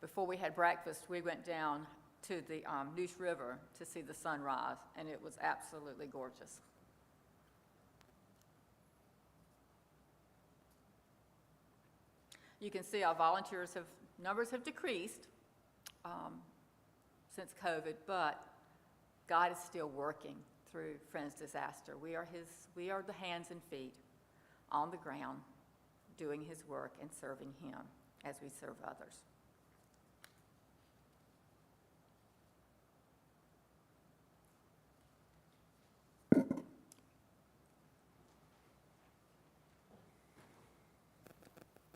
before we had breakfast, we went down to the Neuse River to see the sunrise, and it was absolutely gorgeous. You can see our numbers have decreased since COVID, but God is still working through Friends Disaster. We are the hands and feet on the ground, doing His work and serving Him as we serve others.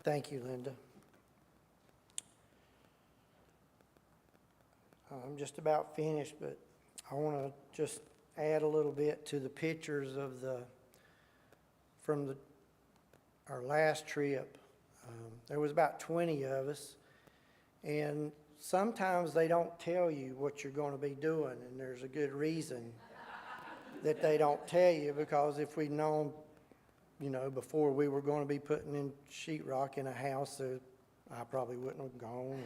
Thank you, Linda. I'm just about finished, but I want to just add a little bit to the pictures from our last trip. There was about 20 of us, and sometimes they don't tell you what you're going to be doing, and there's a good reason that they don't tell you, because if we'd known, before we were going to be putting in sheetrock in a house, I probably wouldn't have gone.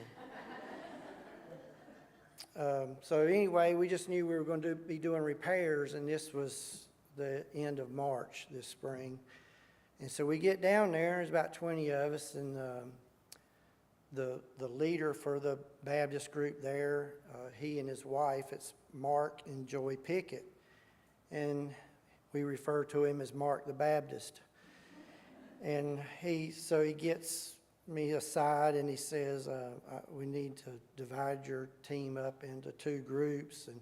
So anyway, we just knew we were going to be doing repairs, and this was the end of March this spring. And so we get down there, and there's about 20 of us, and the leader for the Baptist group there, he and his wife, it's Mark and Joy Pickett, and we refer to him as Mark the Baptist. And he gets me aside and he says, we need to divide your team up into two groups, and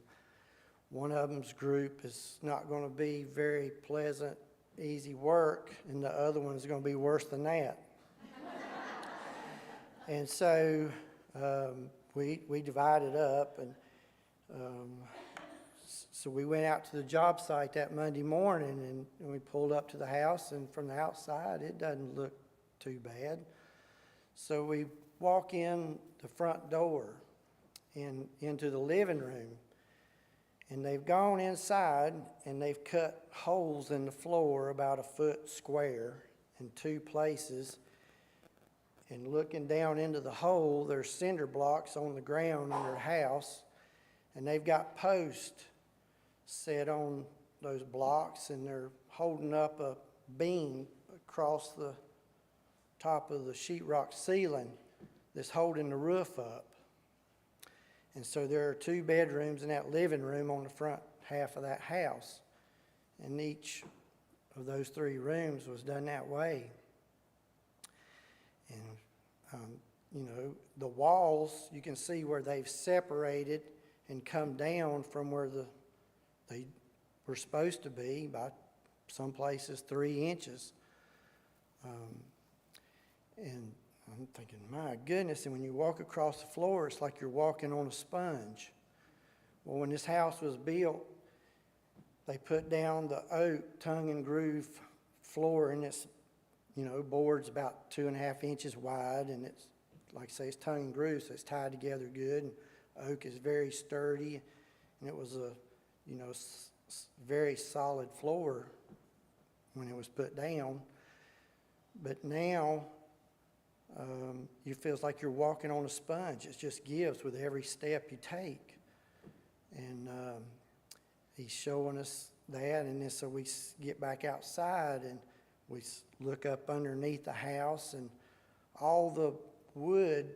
one of them's group is not going to be very pleasant, easy work, and the other one's going to be worse than that. And so we divided up, and so we went out to the job site that Monday morning, and we pulled up to the house, and from the outside, it doesn't look too bad. So we walk in the front door and into the living room, and they've gone inside, and they've cut holes in the floor about a foot square in two places. And looking down into the hole, there's cinder blocks on the ground in their house, and they've got posts set on those blocks, and they're holding up a beam across the top of the sheetrock ceiling that's holding the roof up. And so there are two bedrooms in that living room on the front half of that house, and each of those three rooms was done that way. And the walls, you can see where they've separated and come down from where they were supposed to be by some places 3 inches. And I'm thinking, my goodness, and when you walk across the floor, it's like you're walking on a sponge. Well, when this house was built, they put down the oak tongue and groove floor, and it's, board's about 2.5 inches wide, and it's, like I say, it's tongue and groove, so it's tied together good, and oak is very sturdy, and it was a, very solid floor when it was put down. But now, it feels like you're walking on a sponge. It just gives with every step you take. And he's showing us that, and then so we get back outside and we look up underneath the house, and all the wood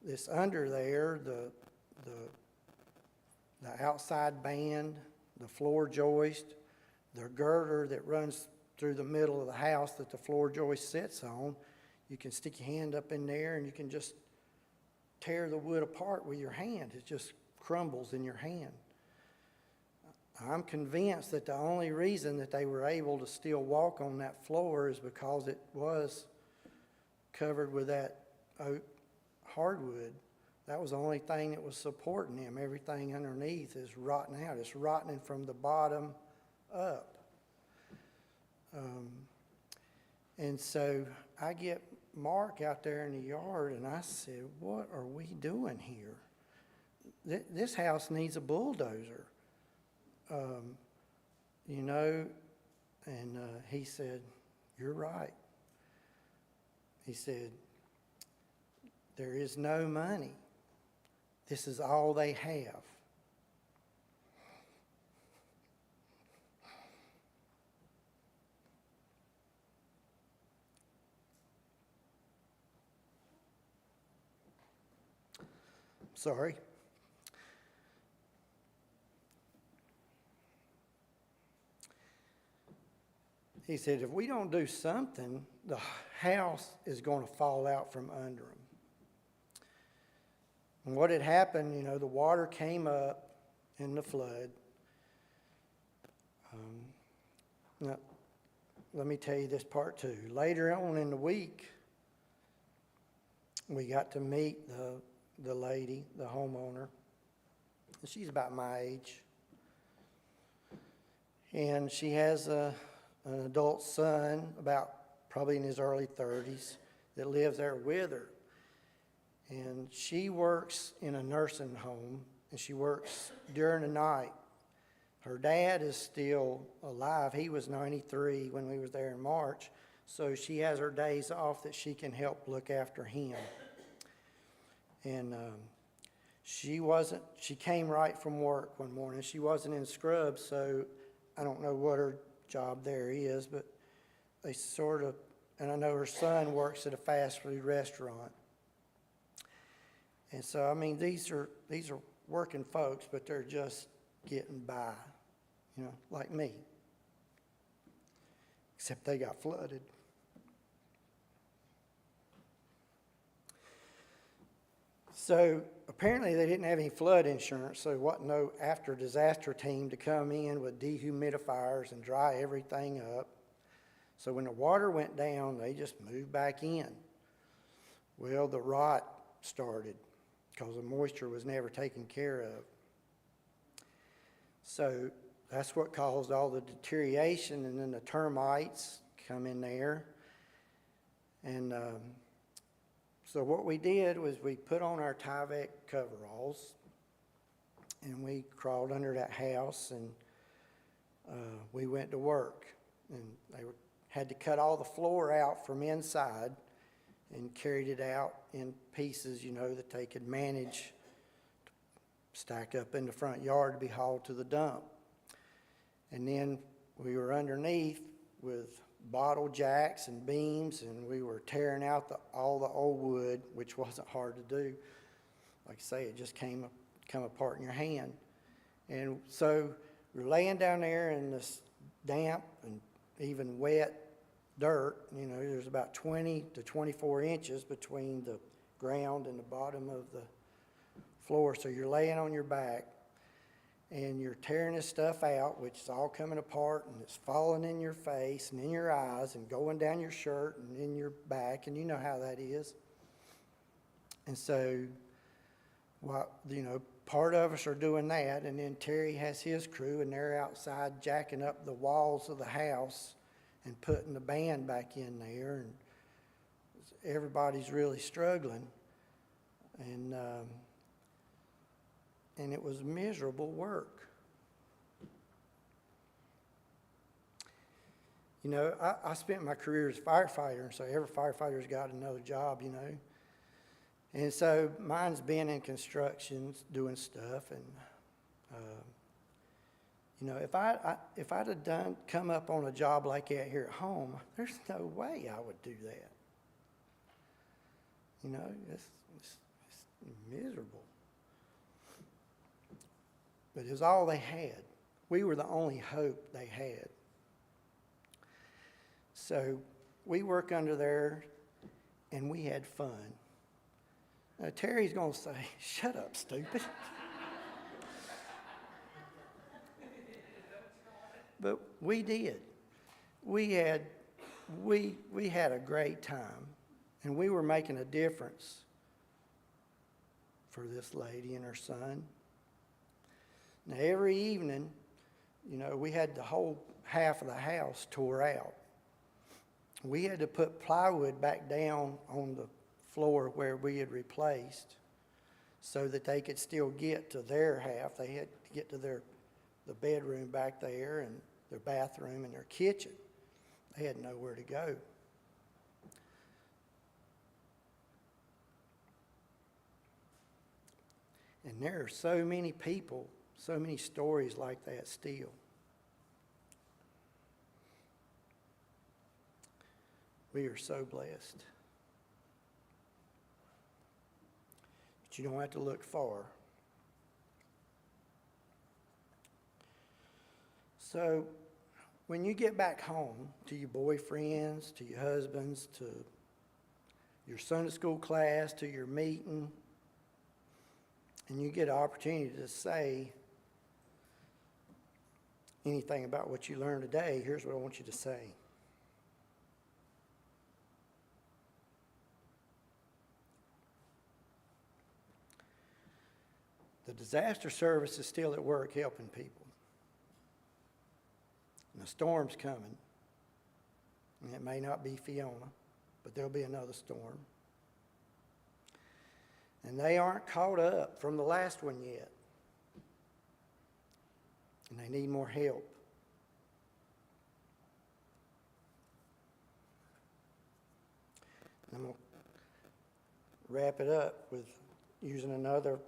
that's under there, the outside band, the floor joist, the girder that runs through the middle of the house that the floor joist sits on, you can stick your hand up in there and you can just tear the wood apart with your hand. It just crumbles in your hand. I'm convinced that the only reason that they were able to still walk on that floor is because it was covered with that oak hardwood. That was the only thing that was supporting them. Everything underneath is rotting out. It's rotting from the bottom up. And so I get Mark out there in the yard, and I said, what are we doing here? This house needs a bulldozer. You know, and he said, you're right. He said, there is no money. This is all they have. Sorry. He said, if we don't do something, the house is going to fall out from under them. And what had happened, you know, the water came up in the flood. Now, let me tell you this part too. Later on in the week, we got to meet the lady, the homeowner. She's about my age. And she has an adult son, about probably in his early 30s, that lives there with her. And she works in a nursing home, and she works during the night. Her dad is still alive. He was 93 when we was there in March, so she has her days off that she can help look after him. And she came right from work one morning. She wasn't in scrubs, so I don't know what her job there is, but they sort of, and I know her son works at a fast food restaurant. And so, I mean, these are working folks, but they're just getting by, you know, like me. Except they got flooded. So apparently they didn't have any flood insurance, so there wasn't no after disaster team to come in with dehumidifiers and dry everything up. So when the water went down, they just moved back in. Well, the rot started because the moisture was never taken care of. So that's what caused all the deterioration, and then the termites come in there. And so what we did was we put on our Tyvek coveralls, and we crawled under that house, and we went to work. And they had to cut all the floor out from inside and carried it out in pieces, you know, that they could manage to stack up in the front yard to be hauled to the dump. And then we were underneath with bottle jacks and beams, and we were tearing out all the old wood, which wasn't hard to do. Like I say, it just come apart in your hand. And so we're laying down there in this damp and even wet dirt. You know, there's about 20 to 24 inches between the ground and the bottom of the floor. So you're laying on your back, and you're tearing this stuff out, which is all coming apart, and it's falling in your face and in your eyes and going down your shirt and in your back, and you know how that is. And so, you know, part of us are doing that, and then Terry has his crew, and they're outside jacking up the walls of the house and putting the band back in there, and everybody's really struggling. And it was miserable work. You know, I spent my career as a firefighter, and so every firefighter's got another job, you know. And so mine's been in construction, doing stuff, and, You know, if I'd have come up on a job like that here at home, there's no way I would do that. You know, it's miserable. But it was all they had. We were the only hope they had. So we work under there, and we had fun. Now, Terry's going to say, "Shut up, stupid." But we did. We had a great time, and we were making a difference for this lady and her son. Now, every evening, you know, we had the whole half of the house tore out. We had to put plywood back down on the floor where we had replaced so that they could still get to their half. They had to get to the bedroom back there and their bathroom and their kitchen. They had nowhere to go. And there are so many people, so many stories like that still. We are so blessed. But you don't have to look far. So, when you get back home to your boyfriends, to your husbands, to your Sunday school class, to your meeting, and you get an opportunity to say anything about what you learned today, here's what I want you to say. The disaster service is still at work helping people. And the storm's coming. And it may not be Fiona, but there'll be another storm. And they aren't caught up from the last one yet. And they need more help. And I'm going to wrap it up with using another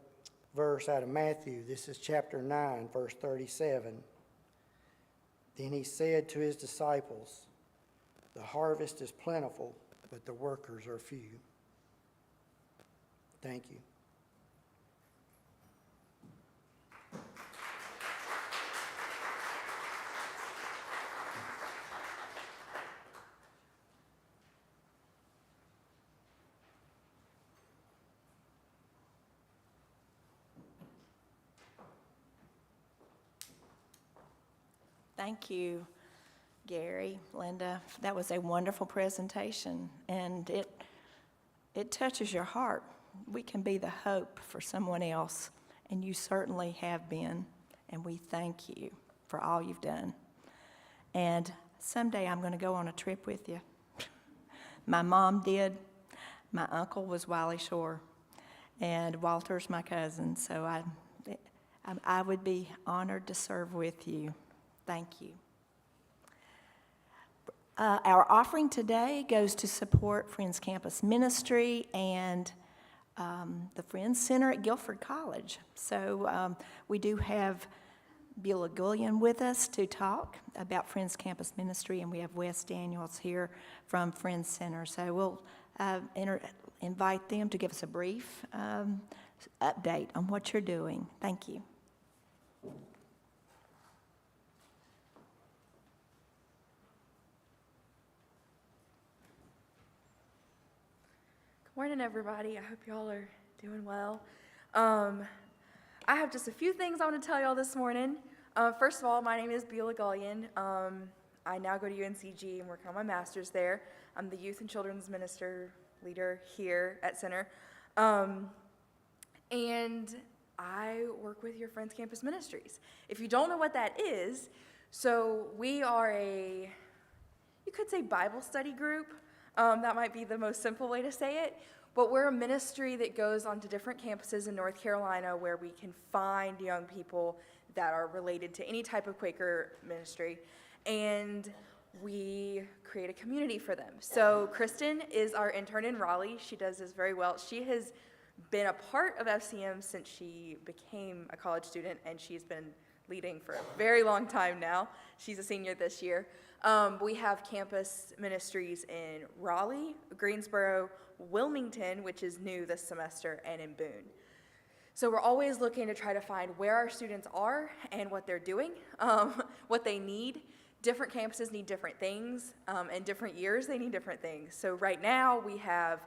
verse out of Matthew. This is chapter 9, verse 37. Then he said to his disciples, "The harvest is plentiful, but the workers are few." Thank you. Thank you, Gary, Linda. That was a wonderful presentation, and it touches your heart. We can be the hope for someone else, and you certainly have been, and we thank you for all you've done. And someday I'm going to go on a trip with you. My mom did. My uncle was Wiley Shore, and Walter's my cousin, so I would be honored to serve with you. Thank you. Our offering today goes to support Friends Campus Ministry and the Friends Center at Guilford College. So we do have Beulah Gullion with us to talk about Friends Campus Ministry, and we have Wes Daniels here from Friends Center. So we'll invite them to give us a brief update on what you're doing. Thank you. Morning, everybody. I hope y'all are doing well. I have just a few things I want to tell y'all this morning. First of all, my name is Beulah Gullion. I now go to UNCG and work on my master's there. I'm the Youth and Children's Minister leader here at Center. And I work with your Friends Campus Ministries. If you don't know what that is, so we are you could say Bible study group. That might be the most simple way to say it, but we're a ministry that goes onto different campuses in North Carolina where we can find young people that are related to any type of Quaker ministry, and we create a community for them. So Kristen is our intern in Raleigh. She does this very well. She has been a part of FCM since she became a college student, and she's been leading for a very long time now. She's a senior this year. We have campus ministries in Raleigh, Greensboro, Wilmington, which is new this semester, and in Boone. So we're always looking to try to find where our students are and what they're doing, what they need. Different campuses need different things, and different years they need different things. So right now we have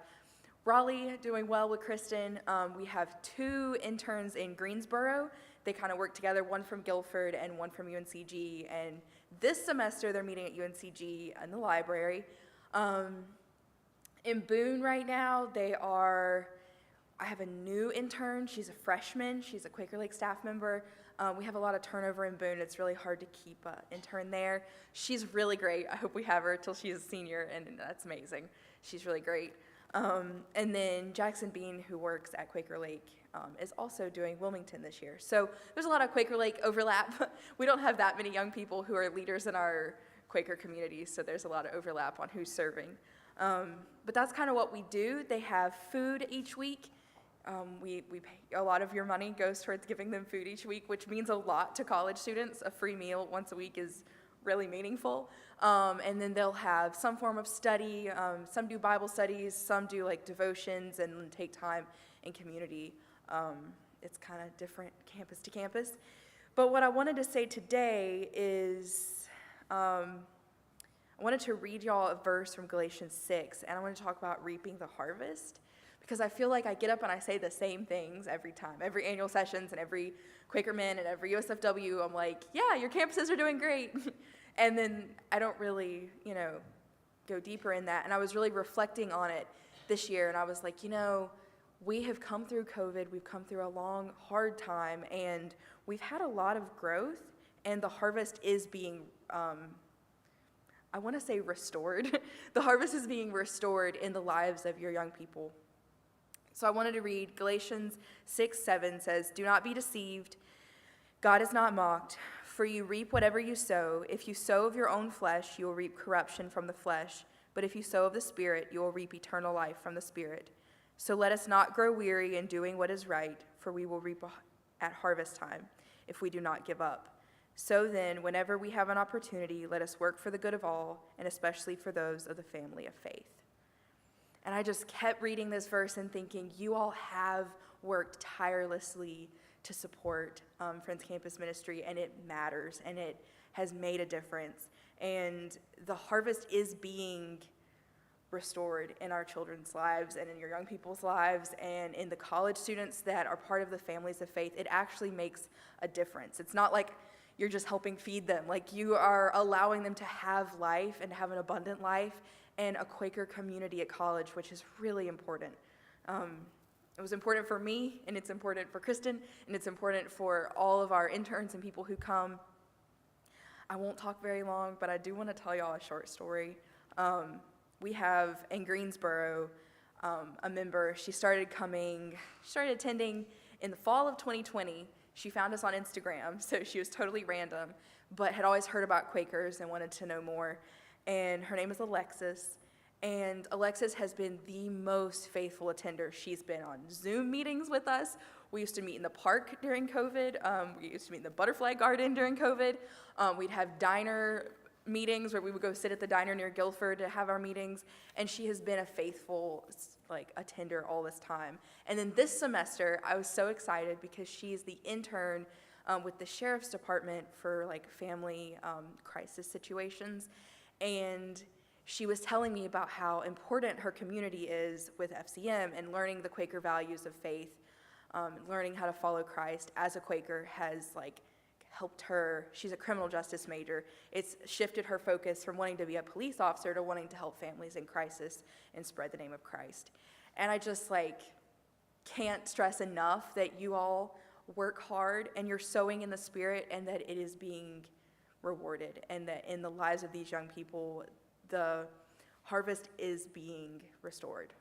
Raleigh doing well with Kristen. We have 2 interns in Greensboro. They kind of work together, one from Guilford and one from UNCG. And this semester they're meeting at UNCG in the library. In Boone right now, I have a new intern. She's a freshman. She's a Quaker Lake staff member. We have a lot of turnover in Boone. It's really hard to keep an intern there. She's really great. I hope we have her till she's a senior, and that's amazing. She's really great. And then Jackson Bean, who works at Quaker Lake, is also doing Wilmington this year. So there's a lot of Quaker Lake overlap. We don't have that many young people who are leaders in our Quaker communities, so there's a lot of overlap on who's serving. But that's kind of what we do. They have food each week. We pay, a lot of your money goes towards giving them food each week, which means a lot to college students. A free meal once a week is really meaningful. And then they'll have some form of study. Some do Bible studies, some do like devotions and take time in community. It's kind of different campus to campus. But what I wanted to say today is I wanted to read y'all a verse from Galatians 6, and I want to talk about reaping the harvest. Because I feel like I get up and I say the same things every time. Every annual sessions and every Quaker Men and every USFW, I'm like, yeah, your campuses are doing great. And then I don't really, go deeper in that. And I was really reflecting on it this year, and I was like, we have come through COVID, we've come through a long, hard time, and we've had a lot of growth, and the harvest is being, I want to say restored. The harvest is being restored in the lives of your young people. So I wanted to read Galatians 6:7 says, "Do not be deceived. God is not mocked. For you reap whatever you sow. If you sow of your own flesh, you will reap corruption from the flesh. But if you sow of the Spirit, you will reap eternal life from the Spirit. So let us not grow weary in doing what is right, for we will reap at harvest time if we do not give up. So then, whenever we have an opportunity, let us work for the good of all, and especially for those of the family of faith." And I just kept reading this verse and thinking, you all have worked tirelessly to support Friends Campus Ministry, and it matters, and it has made a difference. And the harvest is being restored in our children's lives and in your young people's lives and in the college students that are part of the families of faith. It actually makes a difference. It's not like you're just helping feed them. Like, you are allowing them to have life and have an abundant life and a Quaker community at college, which is really important. It was important for me, and it's important for Kristen, and it's important for all of our interns and people who come. I won't talk very long, but I do want to tell y'all a short story. We have in Greensboro a member. She started attending in the fall of 2020. She found us on Instagram, so she was totally random, but had always heard about Quakers and wanted to know more. And her name is Alexis, and Alexis has been the most faithful attender. She's been on Zoom meetings with us. We used to meet in the park during COVID. We used to meet in the butterfly garden during COVID. We'd have diner meetings where we would go sit at the diner near Guilford to have our meetings, and she has been a faithful attender all this time. And then this semester, I was so excited because she's the intern with the Sheriff's Department for family crisis situations. And she was telling me about how important her community is with FCM and learning the Quaker values of faith, learning how to follow Christ as a Quaker has helped her. She's a criminal justice major. It's shifted her focus from wanting to be a police officer to wanting to help families in crisis and spread the name of Christ. And I just can't stress enough that you all work hard and you're sowing in the Spirit, and that it is being rewarded, and that in the lives of these young people, the harvest is being restored.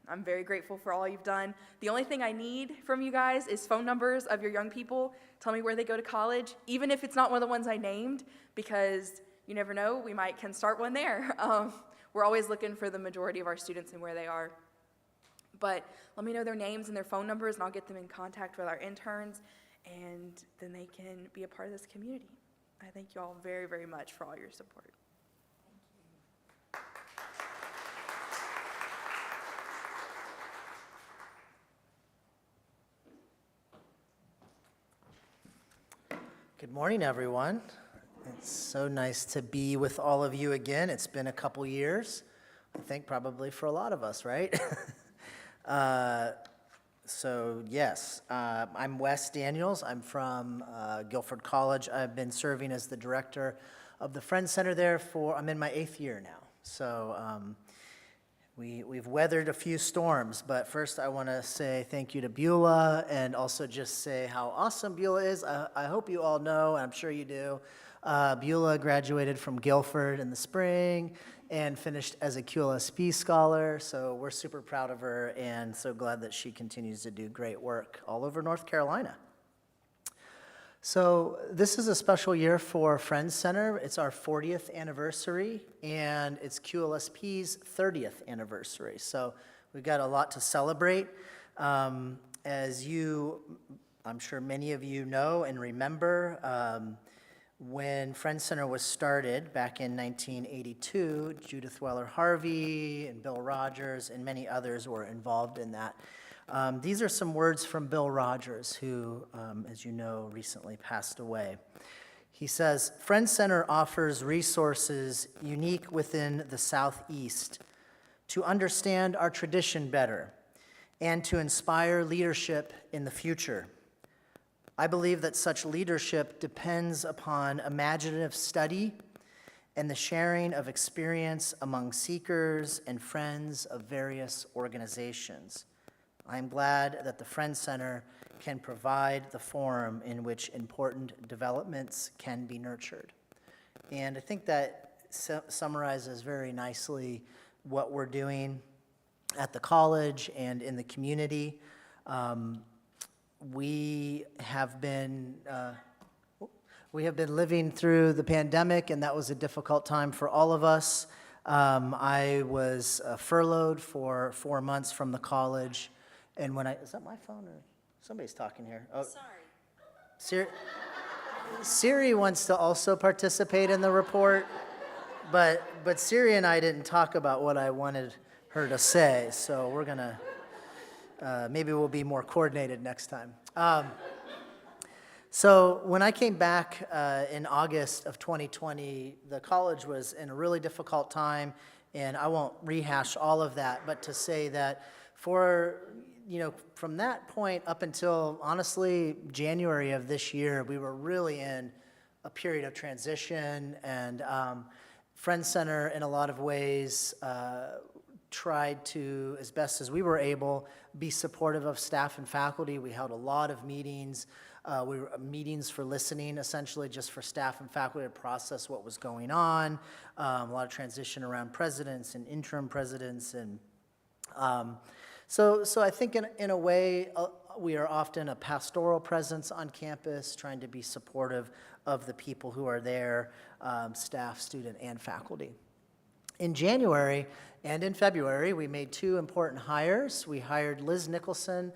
I'm very grateful for all you've done. The only thing I need from you guys is phone numbers of your young people. Tell me where they go to college, even if it's not one of the ones I named, because you never know, we can start one there. We're always looking for the majority of our students and where they are. But let me know their names and their phone numbers, and I'll get them in contact with our interns. and then they can be a part of this community. I thank you all very, very much for all your support. Good morning, everyone. It's so nice to be with all of you again. It's been a couple years, I think probably for a lot of us, right? I'm Wes Daniels. I'm from Guilford College. I've been serving as the director of the Friends Center there I'm in my 8th year now. So we've weathered a few storms, but first I want to say thank you to Beulah and also just say how awesome Beulah is. I hope you all know, and I'm sure you do, Beulah graduated from Guilford in the spring and finished as a QLSP scholar, so we're super proud of her and so glad that she continues to do great work all over North Carolina. So this is a special year for Friends Center. It's our 40th anniversary, and it's QLSP's 30th anniversary. So we've got a lot to celebrate. I'm sure many of you know and remember, when Friends Center was started back in 1982, Judith Weller Harvey and Bill Rogers and many others were involved in that. These are some words from Bill Rogers, who, as you know, recently passed away. He says, "Friends Center offers resources unique within the Southeast to understand our tradition better and to inspire leadership in the future. I believe that such leadership depends upon imaginative study and the sharing of experience among seekers and friends of various organizations. I am glad that the Friends Center can provide the forum in which important developments can be nurtured." And I think that summarizes very nicely what we're doing at the college and in the community. We have been living through the pandemic, and that was a difficult time for all of us. I was furloughed for 4 months from the college, and is that my phone or somebody's talking here? Oh, sorry. Siri wants to also participate in the report, but Siri and I didn't talk about what I wanted her to say, so we're gonna. Maybe we'll be more coordinated next time. So when I came back in August of 2020, the college was in a really difficult time, and I won't rehash all of that, but to say that from that point up until, honestly, January of this year, we were really in a period of transition, and Friends Center, in a lot of ways, tried to, as best as we were able, be supportive of staff and faculty. We held a lot of meetings. Meetings for listening, essentially, just for staff and faculty to process what was going on. A lot of transition around presidents and interim presidents. And so I think in a way, we are often a pastoral presence on campus, trying to be supportive of the people who are there, staff, student, and faculty. In January and in February, we made 2 important hires. We hired Liz Nicholson,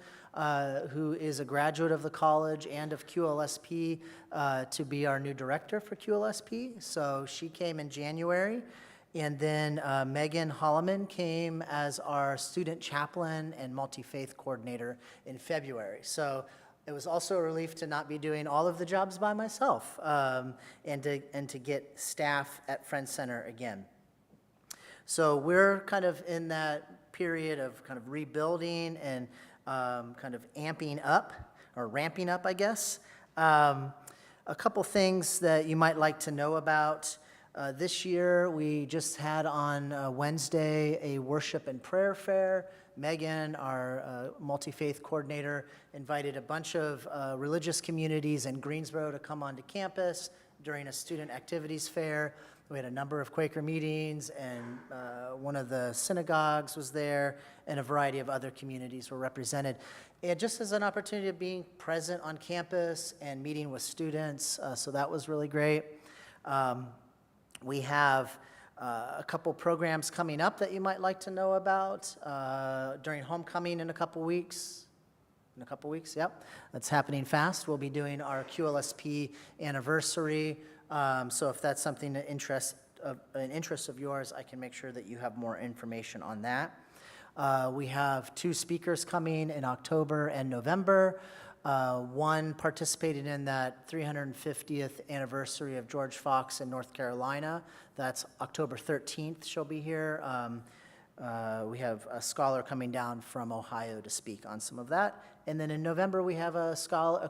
who is a graduate of the college and of QLSP, to be our new director for QLSP. So she came in January. And then Megan Holloman came as our student chaplain and multi-faith coordinator in February. So it was also a relief to not be doing all of the jobs by myself, and to get staff at Friends Center again. So we're kind of in that period of kind of rebuilding and kind of amping up, or ramping up, I guess. A couple things that you might like to know about. This year, we just had on Wednesday a worship and prayer fair. Megan, our multi-faith coordinator, invited a bunch of religious communities in Greensboro to come onto campus during a student activities fair. We had a number of Quaker meetings, and one of the synagogues was there, and a variety of other communities were represented. And just as an opportunity of being present on campus and meeting with students, so that was really great. We have a couple programs coming up that you might like to know about during homecoming in a couple weeks. in a couple weeks, yep. That's happening fast. We'll be doing our QLSP anniversary. So if that's something an interest of yours, I can make sure that you have more information on that. We have 2 speakers coming in October and November. One participated in that 350th anniversary of George Fox in North Carolina. That's October 13th, she'll be here. We have a scholar coming down from Ohio to speak on some of that. And then in November, we have a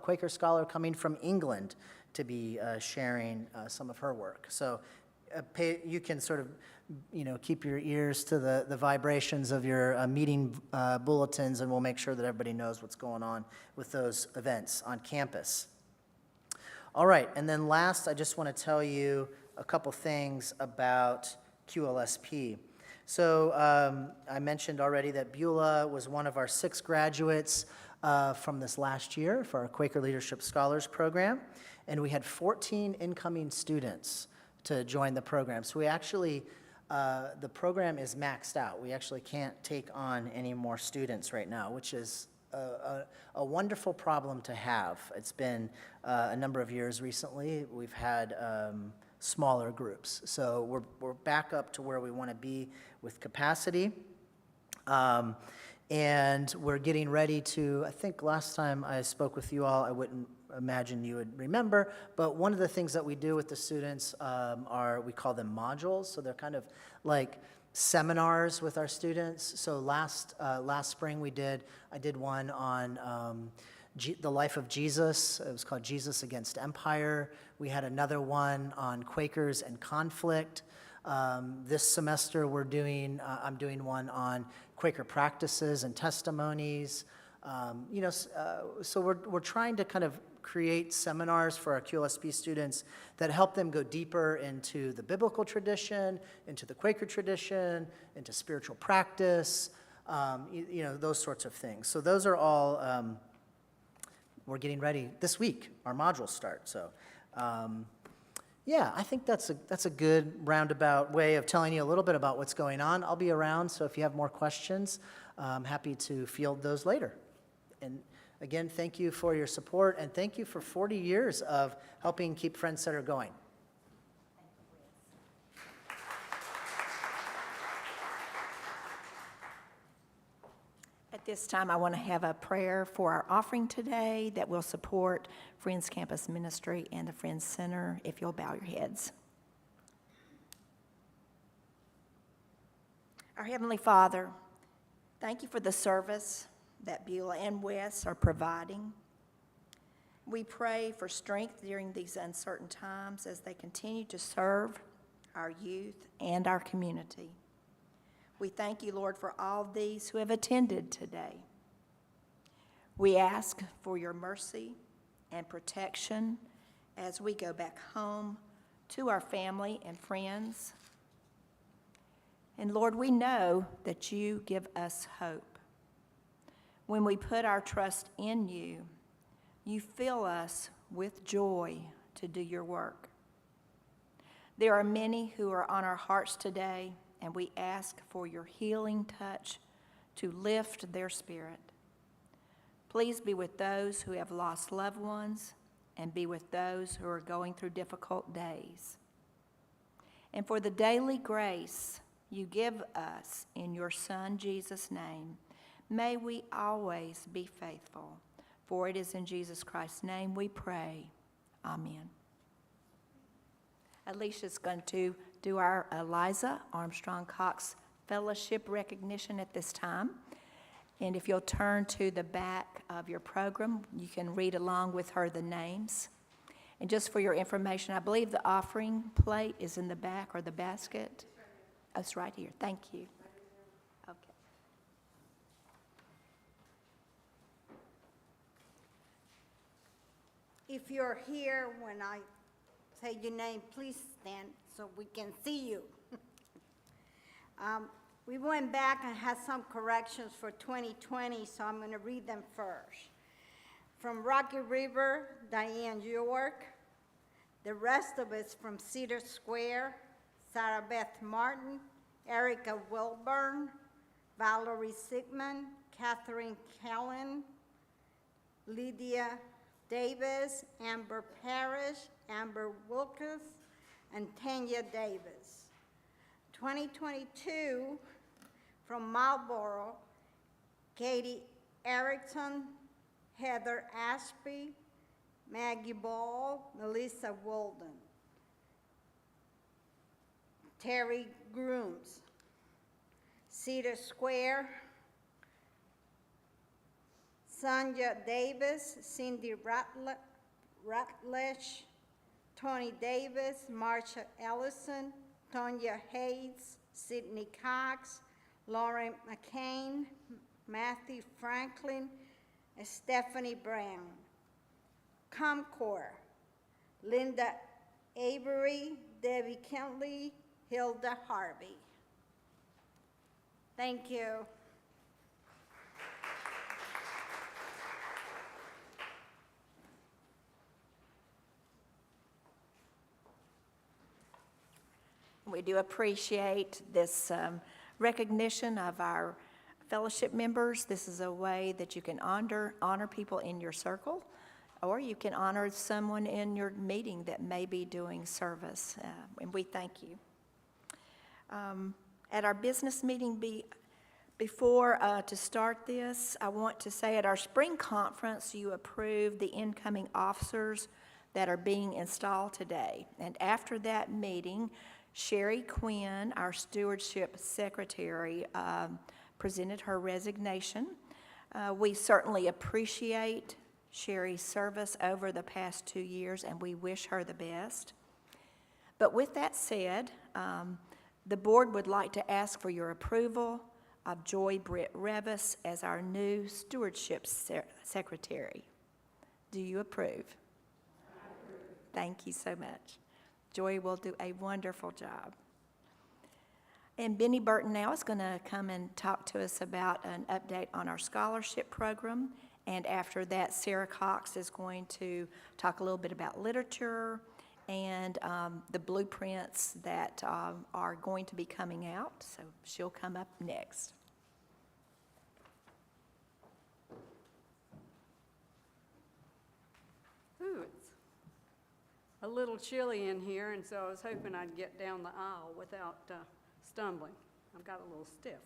Quaker scholar coming from England to be sharing some of her work. So you can sort of, keep your ears to the vibrations of your meeting bulletins, and we'll make sure that everybody knows what's going on with those events on campus. All right, and then last, I just want to tell you a couple things about QLSP. So I mentioned already that Beulah was one of our 6 graduates from this last year for our Quaker Leadership Scholars Program, and we had 14 incoming students to join the program. So we actually, the program is maxed out. We actually can't take on any more students right now, which is a wonderful problem to have. It's been a number of years recently. We've had smaller groups. So we're back up to where we want to be with capacity. And we're getting ready to, I think last time I spoke with you all, I wouldn't imagine you would remember, but one of the things that we do with the students we call them modules. So they're kind of like seminars with our students. So last spring I did one on the life of Jesus. It was called Jesus Against Empire. We had another one on Quakers and conflict. This semester I'm doing one on Quaker practices and testimonies. So we're trying to kind of create seminars for our QLSP students that help them go deeper into the biblical tradition, into the Quaker tradition, into spiritual practice, those sorts of things. So those are all, we're getting ready this week. Our modules start. So, I think that's a good roundabout way of telling you a little bit about what's going on. I'll be around, so if you have more questions, I'm happy to field those later. And again, thank you for your support, and thank you for 40 years of helping keep Friends Center going. At this time, I want to have a prayer for our offering today that will support Friends Campus Ministry and the Friends Center, if you'll bow your heads. Our Heavenly Father, thank you for the service that Beulah and Wes are providing. We pray for strength during these uncertain times as they continue to serve our youth and our community. We thank you, Lord, for all these who have attended today. We ask for your mercy and protection as we go back home to our family and friends. And Lord, we know that you give us hope. When we put our trust in you, you fill us with joy to do your work. There are many who are on our hearts today, and we ask for your healing touch to lift their spirit. Please be with those who have lost loved ones and be with those who are going through difficult days. And for the daily grace you give us in your Son, Jesus' name, may we always be faithful. For it is in Jesus Christ's name we pray. Amen. Alicia's going to do our Eliza Armstrong Cox Fellowship recognition at this time. And if you'll turn to the back of your program, you can read along with her the names. And just for your information, I believe the offering plate is in the back or the basket. Oh, it's right here. Thank you. Okay. If you're here when I say your name, please stand so we can see you. We went back and had some corrections for 2020, so I'm going to read them first. From Rocky River, Diane York. The rest of it's from Cedar Square, Sarah Beth Martin, Erica Wilburn, Valerie Sigmund, Catherine Callan, Lydia Davis, Amber Parrish, Amber Wilkes, and Tanya Davis. 2022, from Marlboro, Katie Erickson, Heather Ashby, Maggie Ball, Melissa Walden. Terry Grooms. Cedar Square, Sonja Davis, Cindy Rutledge, Tony Davis, Marsha Ellison, Tonya Hayes, Sydney Cox, Lauren McCain, Matthew Franklin, and Stephanie Brown. Comcor, Linda Avery, Debbie Kentley, Hilda Harvey. Thank you. We do appreciate this recognition of our fellowship members. This is a way that you can honor people in your circle, or you can honor someone in your meeting that may be doing service, and we thank you. At our business meeting before to start this, I want to say at our spring conference, you approved the incoming officers that are being installed today. And after that meeting, Sherry Quinn, our stewardship secretary, presented her resignation. We certainly appreciate Sherry's service over the past 2 years, and we wish her the best. But with that said, the board would like to ask for your approval of Joy Britt Revis as our new stewardship secretary. Do you approve? I approve. Thank you so much. Joy will do a wonderful job. And Benny Burton now is going to come and talk to us about an update on our scholarship program. And after that, Sarah Cox is going to talk a little bit about literature and the blueprints that are going to be coming out. So she'll come up next. Ooh, it's a little chilly in here, and so I was hoping I'd get down the aisle without stumbling. I've got a little stiff.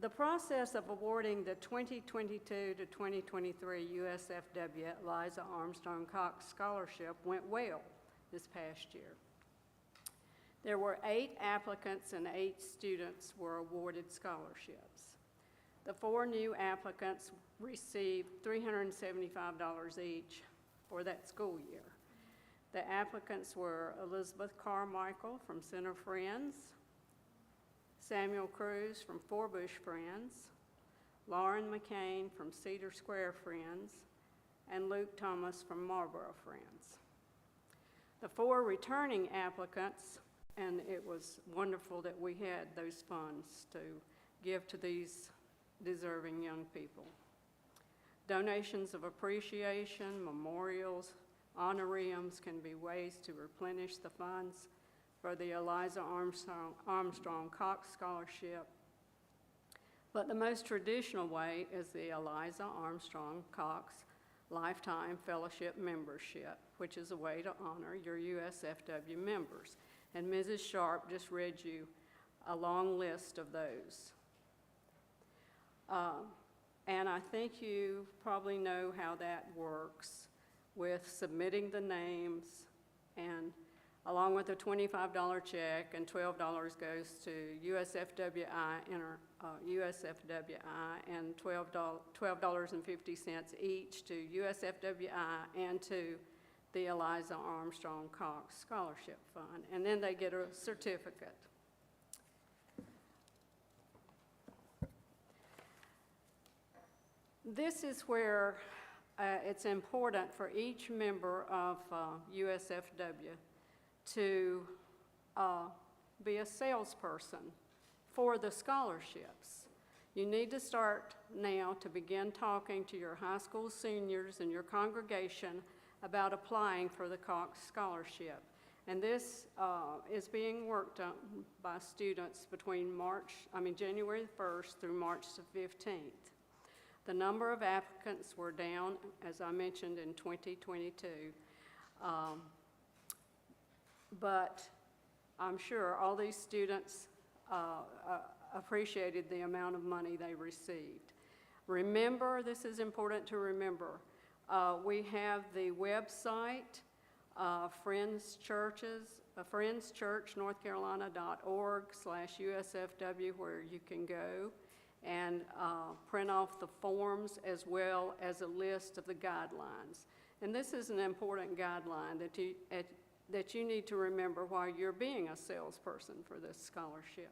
The process of awarding the 2022 to 2023 USFW Eliza Armstrong Cox Scholarship went well this past year. There were 8 applicants and 8 students were awarded scholarships. The 4 new applicants received $375 each for that school year. The applicants were Elizabeth Carmichael from Center Friends, Samuel Cruz from Forbush Friends, Lauren McCain from Cedar Square Friends, and Luke Thomas from Marlboro Friends. The 4 returning applicants, and it was wonderful that we had those funds to give to these deserving young people. Donations of appreciation, memorials, honorariums can be ways to replenish the funds for the Eliza Armstrong Cox Scholarship. But the most traditional way is the Eliza Armstrong Cox Lifetime Fellowship Membership, which is a way to honor your USFW members. And Mrs. Sharp just read you a long list of those. And I think you probably know how that works with submitting the names, and along with a $25 check, and $12 goes to USFWI, USFWI, and $12.50 each to USFWI and to the Eliza Armstrong Cox Scholarship Fund, and then they get a certificate. This is where it's important for each member of USFW to be a salesperson for the scholarships. You need to start now to begin talking to your high school seniors and your congregation about applying for the Cox Scholarship. And this is being worked on by students between January 1st through March the 15th. The number of applicants were down, as I mentioned, in 2022. But I'm sure all these students appreciated the amount of money they received. Remember, this is important to remember, we have the website, friendschurchnorthcarolina.org/USFW, where you can go and print off the forms as well as a list of the guidelines. And this is an important guideline that you need to remember while you're being a salesperson for this scholarship.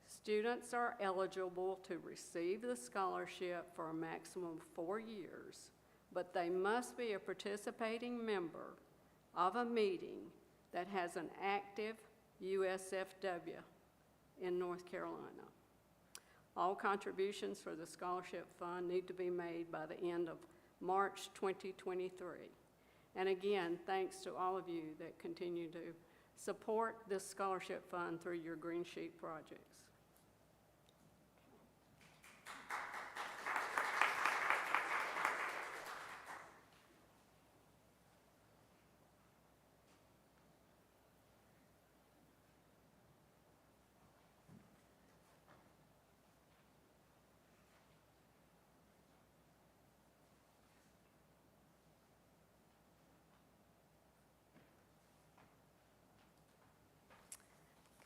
Students are eligible to receive the scholarship for a maximum of 4 years, but they must be a participating member of a meeting that has an active USFW in North Carolina. All contributions for the scholarship fund need to be made by the end of March 2023. And again, thanks to all of you that continue to support this scholarship fund through your Green Sheet projects.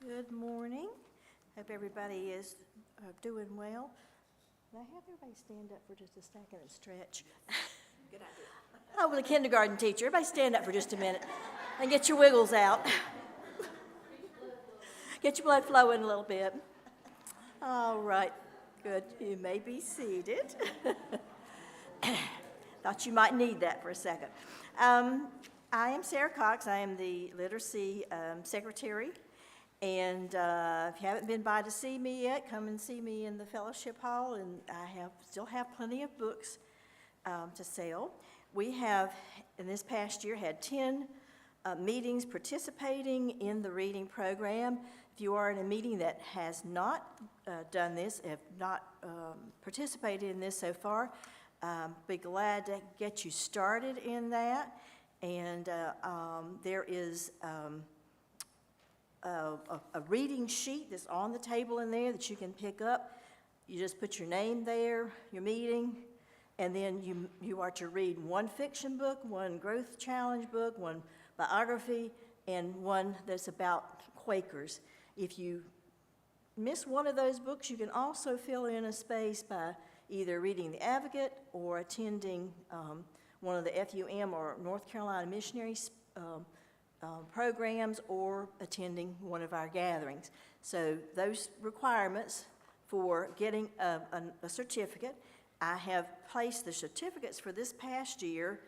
Good morning. Hope everybody is doing well. Can I have everybody stand up for just a second and stretch? Good idea. Oh, well, the kindergarten teacher, everybody stand up for just a minute and get your wiggles out. Get your blood flowing a little bit. All right, good. You may be seated. Thought you might need that for a second. I am Sarah Cox. I am the Literacy Secretary. And if you haven't been by to see me yet, come and see me in the fellowship hall, and I still have plenty of books to sell. We have, in this past year, had 10 meetings participating in the reading program. If you are in a meeting that has not done this, have not participated in this so far, be glad to get you started in that. And there is a reading sheet that's on the table in there that you can pick up. You just put your name there, your meeting, and then you are to read one fiction book, one growth challenge book, one biography, and one that's about Quakers. If you miss one of those books, you can also fill in a space by either reading The Advocate or attending one of the FUM or North Carolina missionaries programs, or attending one of our gatherings. So those requirements for getting a certificate, I have placed the certificates for this past year.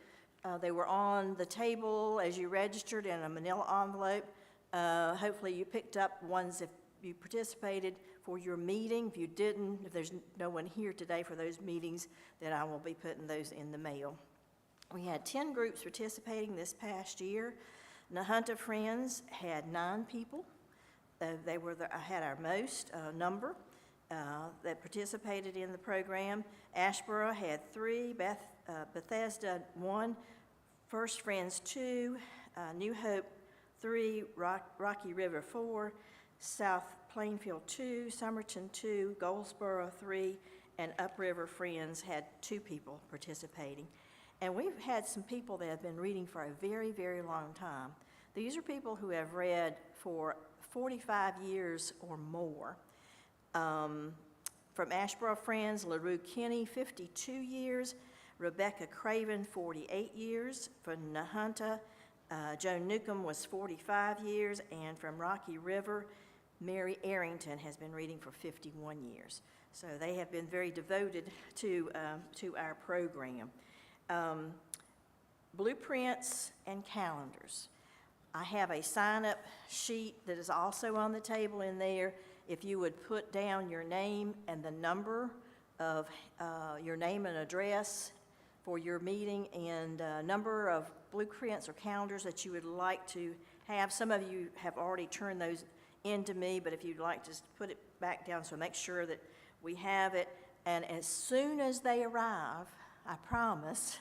They were on the table as you registered in a manila envelope. Hopefully you picked up ones if you participated for your meeting. If you didn't, if there's no one here today for those meetings, then I will be putting those in the mail. We had 10 groups participating this past year. Nahunta Friends had 9 people. They had our most number that participated in the program. Ashboro had 3, Bethesda 1, First Friends 2, New Hope 3, Rocky River 4, South Plainfield 2, Somerton 2, Goldsboro 3, and Upriver Friends had 2 people participating. And we've had some people that have been reading for a very, very long time. These are people who have read for 45 years or more. From Ashboro Friends, LaRue Kinney, 52 years. Rebecca Craven, 48 years. From Nahunta, Joan Newcomb was 45 years. And from Rocky River, Mary Arrington has been reading for 51 years. So they have been very devoted to our program. Blueprints and calendars. I have a sign-up sheet that is also on the table in there. If you would put down your name and the number of your name and address for your meeting, and number of blueprints or calendars that you would like to have. Some of you have already turned those into me, but if you'd like to just put it back down, so make sure that we have it. And as soon as they arrive, I promise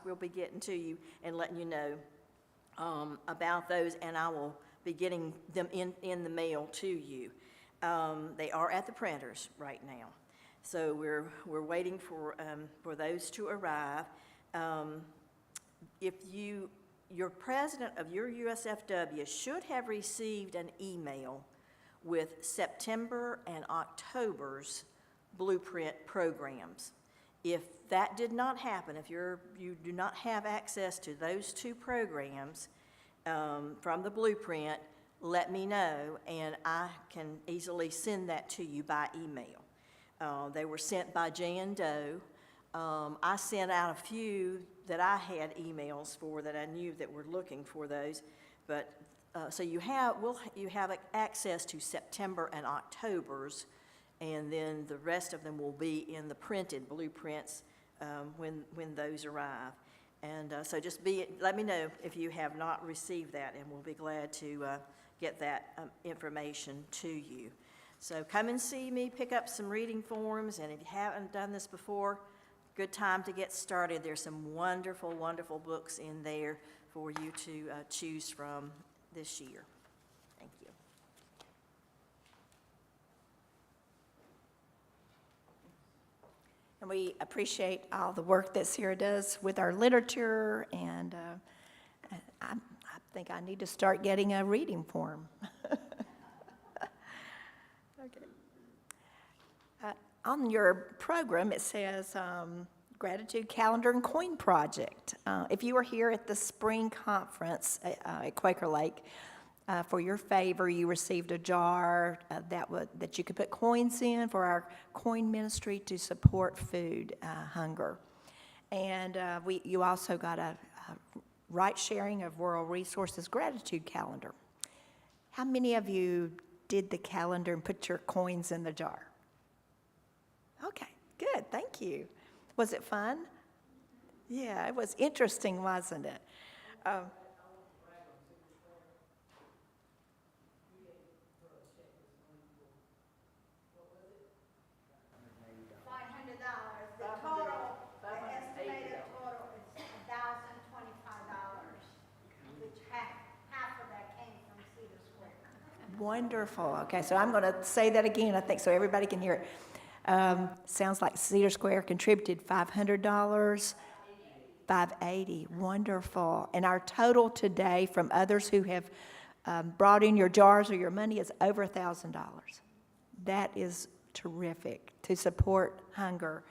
we'll be getting to you and letting you know about those, and I will be getting them in the mail to you. They are at the printers right now, so we're waiting for those to arrive. If your president of your USFW should have received an email with September and October's blueprint programs. If that did not happen, if you do not have access to those two programs from the blueprint, let me know, and I can easily send that to you by email. They were sent by Jan Doe. I sent out a few that I had emails for that I knew that were looking for those, but so you have access to September and October's, and then the rest of them will be in the printed blueprints when those arrive. And so just let me know if you have not received that, and we'll be glad to get that information to you. So come and see me, pick up some reading forms, and if you haven't done this before, good time to get started. There's some wonderful, wonderful books in there for you to choose from this year. Thank you. And we appreciate all the work that Sarah does with our literature, and I think I need to start getting a reading form. Okay. On your program, it says Gratitude Calendar and Coin Project. If you were here at the spring conference at Quaker Lake, for your favor, you received a jar that you could put coins in for our coin ministry to support food hunger. And you also got a right sharing of World Resources gratitude calendar. How many of you did the calendar and put your coins in the jar? Okay, good, thank you. Was it fun? Yeah, it was interesting, wasn't it? $500. The total, the estimated total is $1,025, which half of that came from Cedar Square. Wonderful. Okay, so I'm going to say that again, I think, so everybody can hear it. Sounds like Cedar Square contributed $500, $580. Wonderful. And our total today from others who have brought in your jars or your money is over $1,000. That is terrific to support hunger.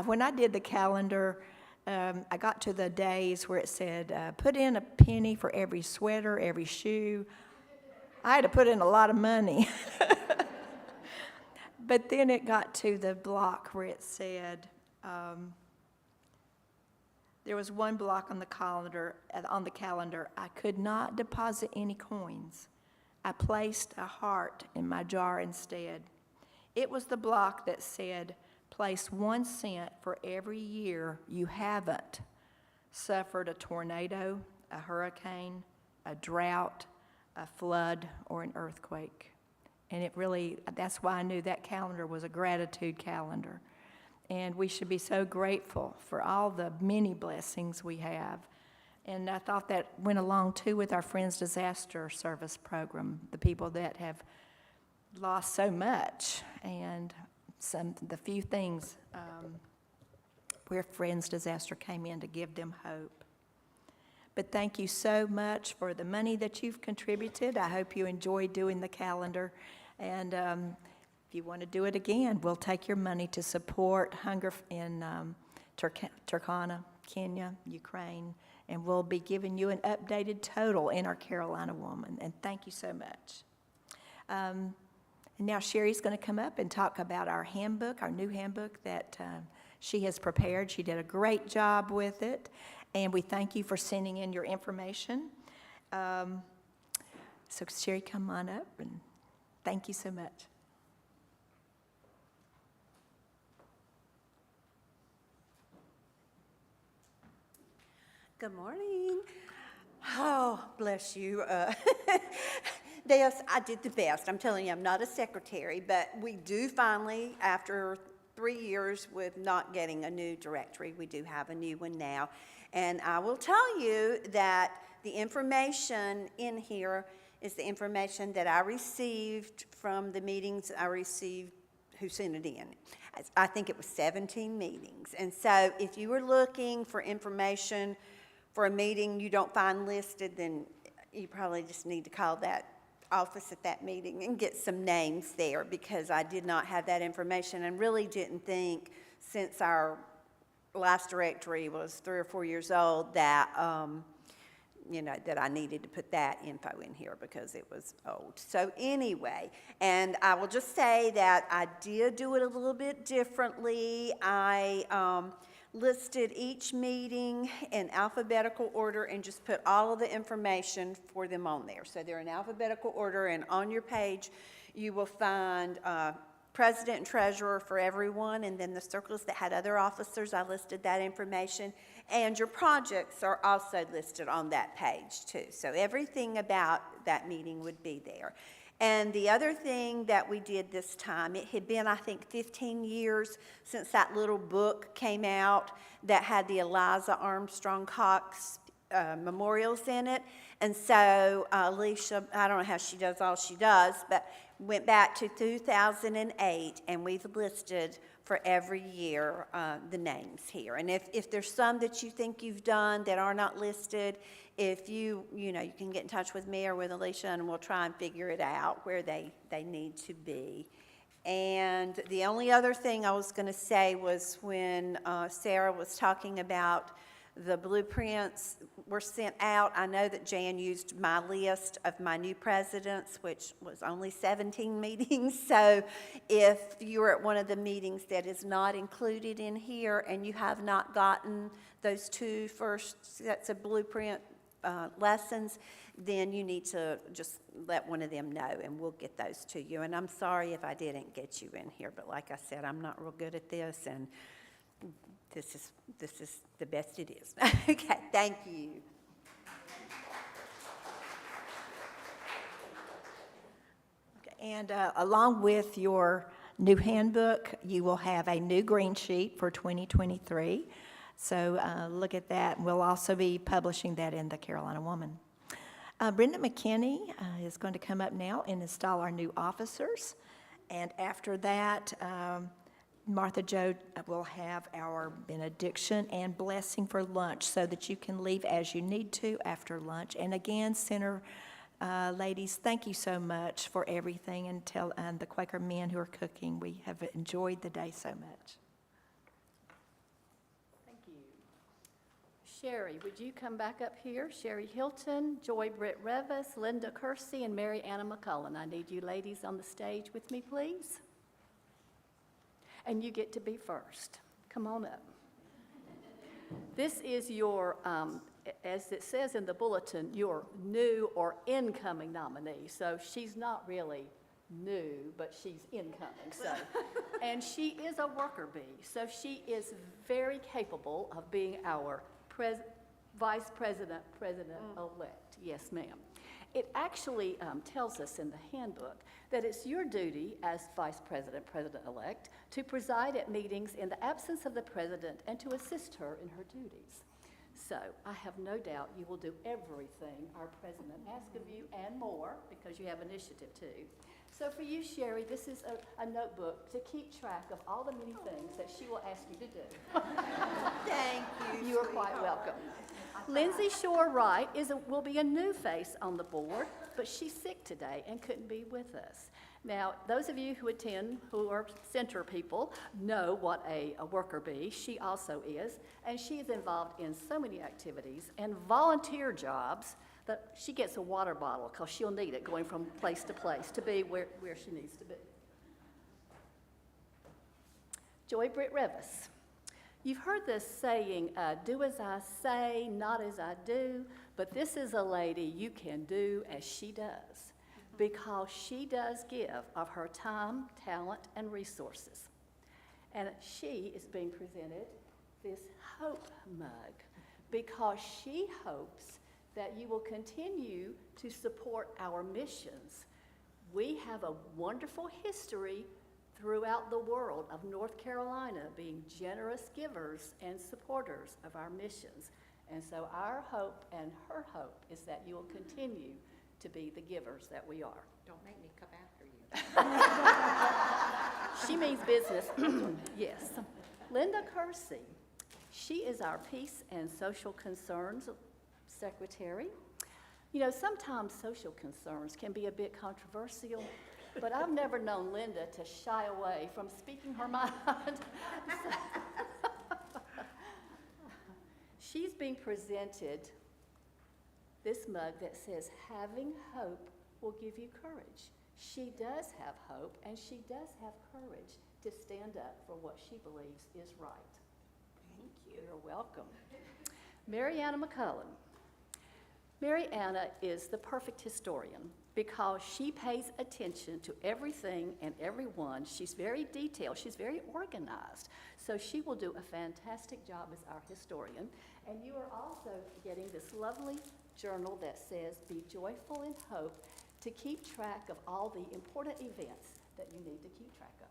When I did the calendar, I got to the days where it said, put in a penny for every sweater, every shoe. I had to put in a lot of money. But then it got to the block where it said, there was one block on the calendar, I could not deposit any coins. I placed a heart in my jar instead. It was the block that said, place 1 cent for every year you haven't suffered a tornado, a hurricane, a drought, a flood, or an earthquake. And it really, that's why I knew that calendar was a gratitude calendar. And we should be so grateful for all the many blessings we have. And I thought that went along too with our Friends Disaster Service program, the people that have lost so much, and the few things where Friends Disaster came in to give them hope. But thank you so much for the money that you've contributed. I hope you enjoyed doing the calendar. And if you want to do it again, we'll take your money to support hunger in Turkana, Kenya, Ukraine, and we'll be giving you an updated total in our Carolina Woman. And thank you so much. And now Sherry's going to come up and talk about our handbook, our new handbook that she has prepared. She did a great job with it, and we thank you for sending in your information. So Sherry, come on up, and thank you so much. Good morning. Oh, bless you. Des, I did the best. I'm telling you, I'm not a secretary, but we do finally, after 3 years with not getting a new directory, we do have a new one now. And I will tell you that the information in here is the information that I received from the meetings I received, who sent it in. I think it was 17 meetings. And so if you were looking for information for a meeting you don't find listed, then you probably just need to call that office at that meeting and get some names there, because I did not have that information and really didn't think, since our last directory was 3 or 4 years old, that, that I needed to put that info in here because it was old. So anyway, and I will just say that I did do it a little bit differently. I listed each meeting in alphabetical order and just put all of the information for them on there. So they're in alphabetical order, and on your page you will find president and treasurer for everyone, and then the circles that had other officers, I listed that information, and your projects are also listed on that page too. So everything about that meeting would be there. And the other thing that we did this time, it had been, I think, 15 years since that little book came out that had the Eliza Armstrong Cox memorials in it. And so Alicia, I don't know how she does all she does, but went back to 2008, and we've listed for every year the names here. And if there's some that you think you've done that are not listed, if you can get in touch with me or with Alicia, and we'll try and figure it out where they need to be. And the only other thing I was going to say was when Sarah was talking about the blueprints were sent out. I know that Jan used my list of my new presidents, which was only 17 meetings. So if you're at one of the meetings that is not included in here and you have not gotten those 2 first sets of blueprint lessons, then you need to just let one of them know, and we'll get those to you. And I'm sorry if I didn't get you in here, but like I said, I'm not real good at this, and this is the best it is. Okay, thank you. Okay, and along with your new handbook, you will have a new green sheet for 2023. So look at that. We'll also be publishing that in the Carolina Woman. Brenda McKinney is going to come up now and install our new officers. And after that, Martha Jo will have our benediction and blessing for lunch so that you can leave as you need to after lunch. And again, Center ladies, thank you so much for everything, and the Quaker men who are cooking. We have enjoyed the day so much. Thank you. Sherry, would you come back up here? Sherry Hilton, Joy Britt Revis, Linda Kersey, and Mary Anna McCullen. I need you ladies on the stage with me, please. And you get to be first. Come on up. This is your, as it says in the bulletin, your new or incoming nominee. So she's not really new, but she's incoming. So, and she is a worker bee. So she is very capable of being our vice president, president-elect. Yes, ma'am. It actually tells us in the handbook that it's your duty as vice president, president-elect, to preside at meetings in the absence of the president and to assist her in her duties. So I have no doubt you will do everything our president asks of you and more, because you have initiative too. So for you, Sherry, this is a notebook to keep track of all the many things that she will ask you to do. Thank you. You are quite welcome. Lindsay Shore Wright will be a new face on the board, but she's sick today and couldn't be with us. Now, those of you who attend, who are center people, know what a worker bee she also is, and she is involved in so many activities and volunteer jobs that she gets a water bottle because she'll need it going from place to place to be where she needs to be. Joy Britt Revis. You've heard this saying, do as I say, not as I do, but this is a lady you can do as she does, because she does give of her time, talent, and resources. And she is being presented this Hope mug because she hopes that you will continue to support our missions. We have a wonderful history throughout the world of North Carolina being generous givers and supporters of our missions. And so our hope and her hope is that you will continue to be the givers that we are. Don't make me come after you. She means business, yes. Linda Kersey, she is our Peace and Social Concerns Secretary. You know, sometimes social concerns can be a bit controversial, but I've never known Linda to shy away from speaking her mind. She's being presented this mug that says, "Having hope will give you courage." She does have hope, and she does have courage to stand up for what she believes is right. Thank you. You're welcome. Mary Anna McCullen. Mary Anna is the perfect historian because she pays attention to everything and everyone. She's very detailed. She's very organized. So she will do a fantastic job as our historian. And you are also getting this lovely journal that says, "Be joyful in hope," to keep track of all the important events that you need to keep track of.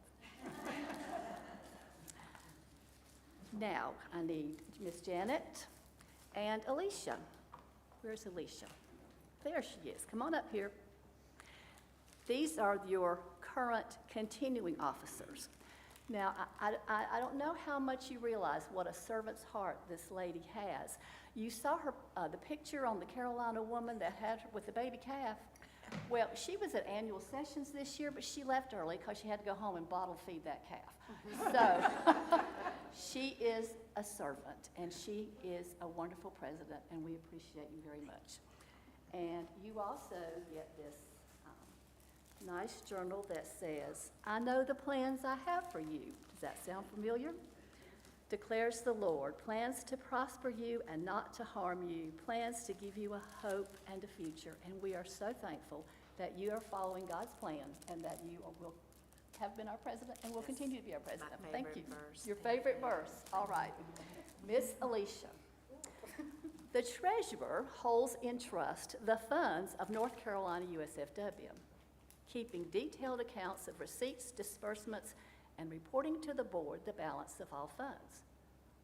Now, I need Miss Janet and Alicia. Where's Alicia? There she is. Come on up here. These are your current continuing officers. Now, I don't know how much you realize what a servant's heart this lady has. You saw her, the picture on the Carolina woman that had with the baby calf. Well, she was at annual sessions this year, but she left early because she had to go home and bottle feed that calf. So she is a servant, and she is a wonderful president, and we appreciate you very much. And you also get this nice journal that says, "I know the plans I have for you." Does that sound familiar? Declares the Lord, plans to prosper you and not to harm you, plans to give you a hope and a future. And we are so thankful that you are following God's plan and that you will have been our president and will continue to be our president. Thank you. Verse. Your favorite verse. All right. Miss Alicia. The treasurer holds in trust the funds of North Carolina USFW, keeping detailed accounts of receipts, disbursements, and reporting to the board the balance of all funds.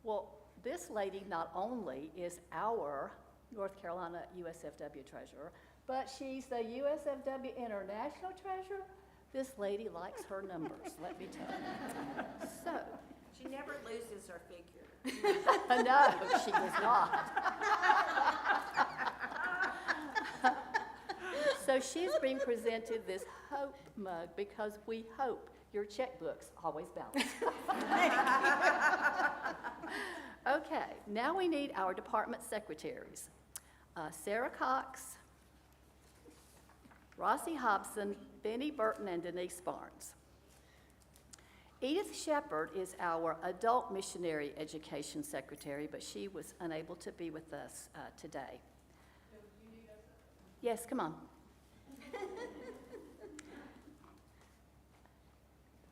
Well, this lady not only is our North Carolina USFW treasurer, but she's the USFW International treasurer. This lady likes her numbers, let me tell you. So, She never loses her figure. no, she does not. So she's being presented this hope mug because we hope your checkbook's always balanced. Okay, now we need our department secretaries. Sarah Cox, Rossi Hobson, Benny Burton, and Denise Barnes. Edith Shepard is our adult missionary education secretary, but she was unable to be with us today. Yes, come on.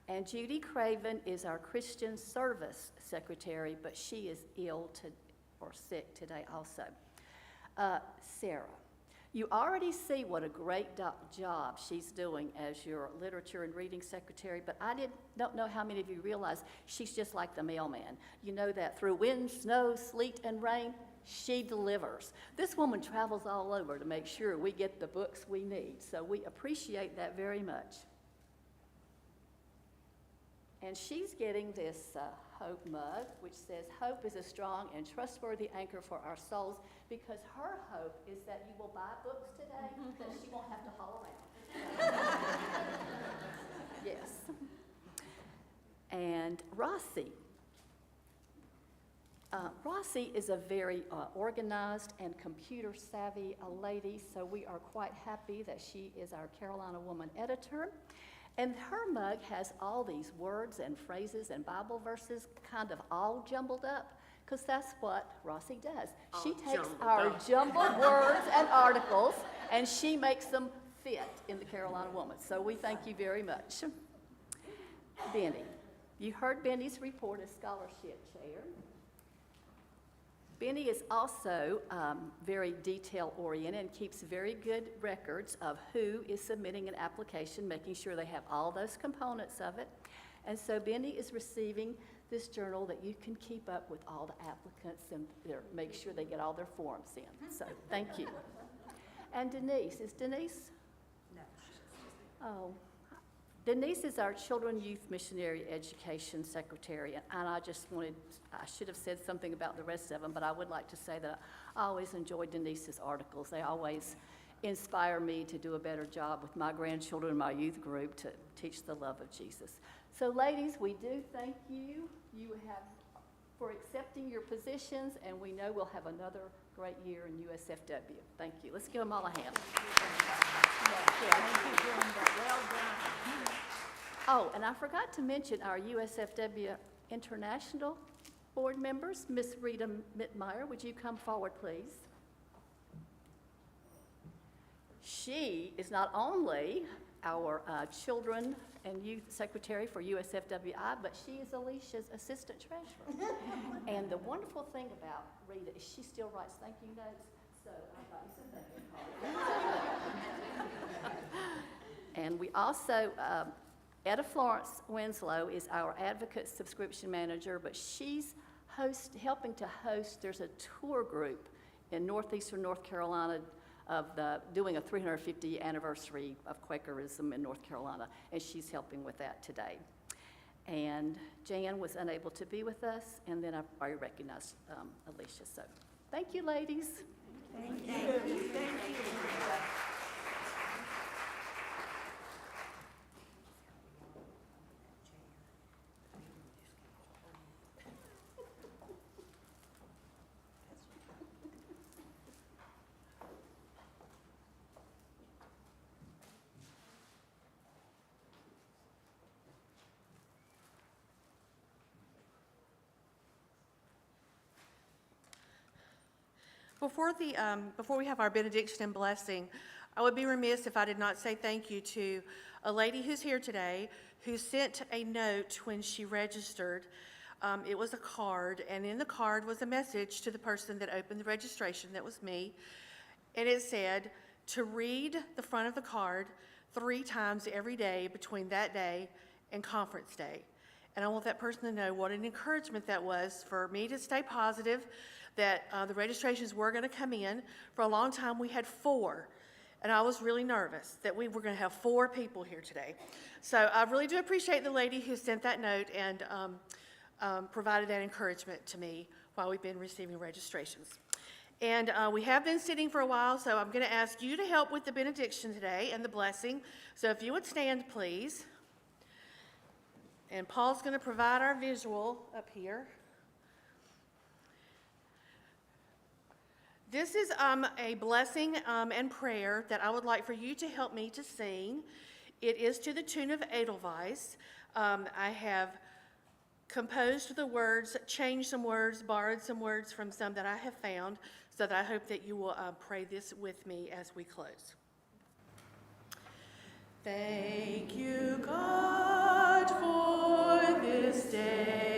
And Judy Craven is our Christian service secretary, but she is ill or sick today also. Sarah, you already see what a great job she's doing as your literature and reading secretary, but I don't know how many of you realize she's just like the mailman. You know that through wind, snow, sleet, and rain, she delivers. This woman travels all over to make sure we get the books we need, so we appreciate that very much. And she's getting this hope mug, which says, "Hope is a strong and trustworthy anchor for our souls," because her hope is that you will buy books today that she won't have to haul around. Yes. And Rossi. Rossi is a very organized and computer savvy lady, so we are quite happy that she is our Carolina Woman editor. And her mug has all these words and phrases and Bible verses kind of all jumbled up, because that's what Rossi does. She takes our jumbled words and articles, and she makes them fit in the Carolina Woman. So we thank you very much. Benny, you heard Benny's report as scholarship chair. Benny is also very detail-oriented and keeps very good records of who is submitting an application, making sure they have all those components of it. And so Benny is receiving this journal that you can keep up with all the applicants and make sure they get all their forms in. So thank you. And Denise, is Denise? No. Oh. Denise is our Children Youth Missionary Education Secretary, and I should have said something about the rest of them, but I would like to say that I always enjoy Denise's articles. They always inspire me to do a better job with my grandchildren and my youth group to teach the love of Jesus. So ladies, we do thank you. For accepting your positions, and we know we'll have another great year in USFW. Thank you. Let's give them all a hand. Well done. Oh, and I forgot to mention our USFW International Board members. Miss Rita Mittmeyer, would you come forward, please? She is not only our Children and Youth Secretary for USFWI, but she is Alicia's Assistant Treasurer. And the wonderful thing about Rita is she still writes thank you notes, so I got you some thank you. And we also, Etta Florence Winslow is our Advocate Subscription Manager, but she's helping to host, there's a tour group in northeastern North Carolina doing a 350th anniversary of Quakerism in North Carolina, and she's helping with that today. And Jan was unable to be with us, and then I already recognized Alicia. So thank you, ladies. Thank you. Thank you. Before we have our benediction and blessing, I would be remiss if I did not say thank you to a lady who's here today who sent a note when she registered. It was a card, and in the card was a message to the person that opened the registration. That was me. And it said to read the front of the card 3 times every day between that day and conference day. And I want that person to know what an encouragement that was for me to stay positive, that the registrations were going to come in. For a long time, we had 4, and I was really nervous that we were going to have 4 people here today. So I really do appreciate the lady who sent that note and provided that encouragement to me while we've been receiving registrations. And we have been sitting for a while, so I'm going to ask you to help with the benediction today and the blessing. So if you would stand, please. And Paul's going to provide our visual up here. This is a blessing and prayer that I would like for you to help me to sing. It is to the tune of Edelweiss. I have composed the words, changed some words, borrowed some words from some that I have found, so that I hope that you will pray this with me as we close. Thank you, God, for this day.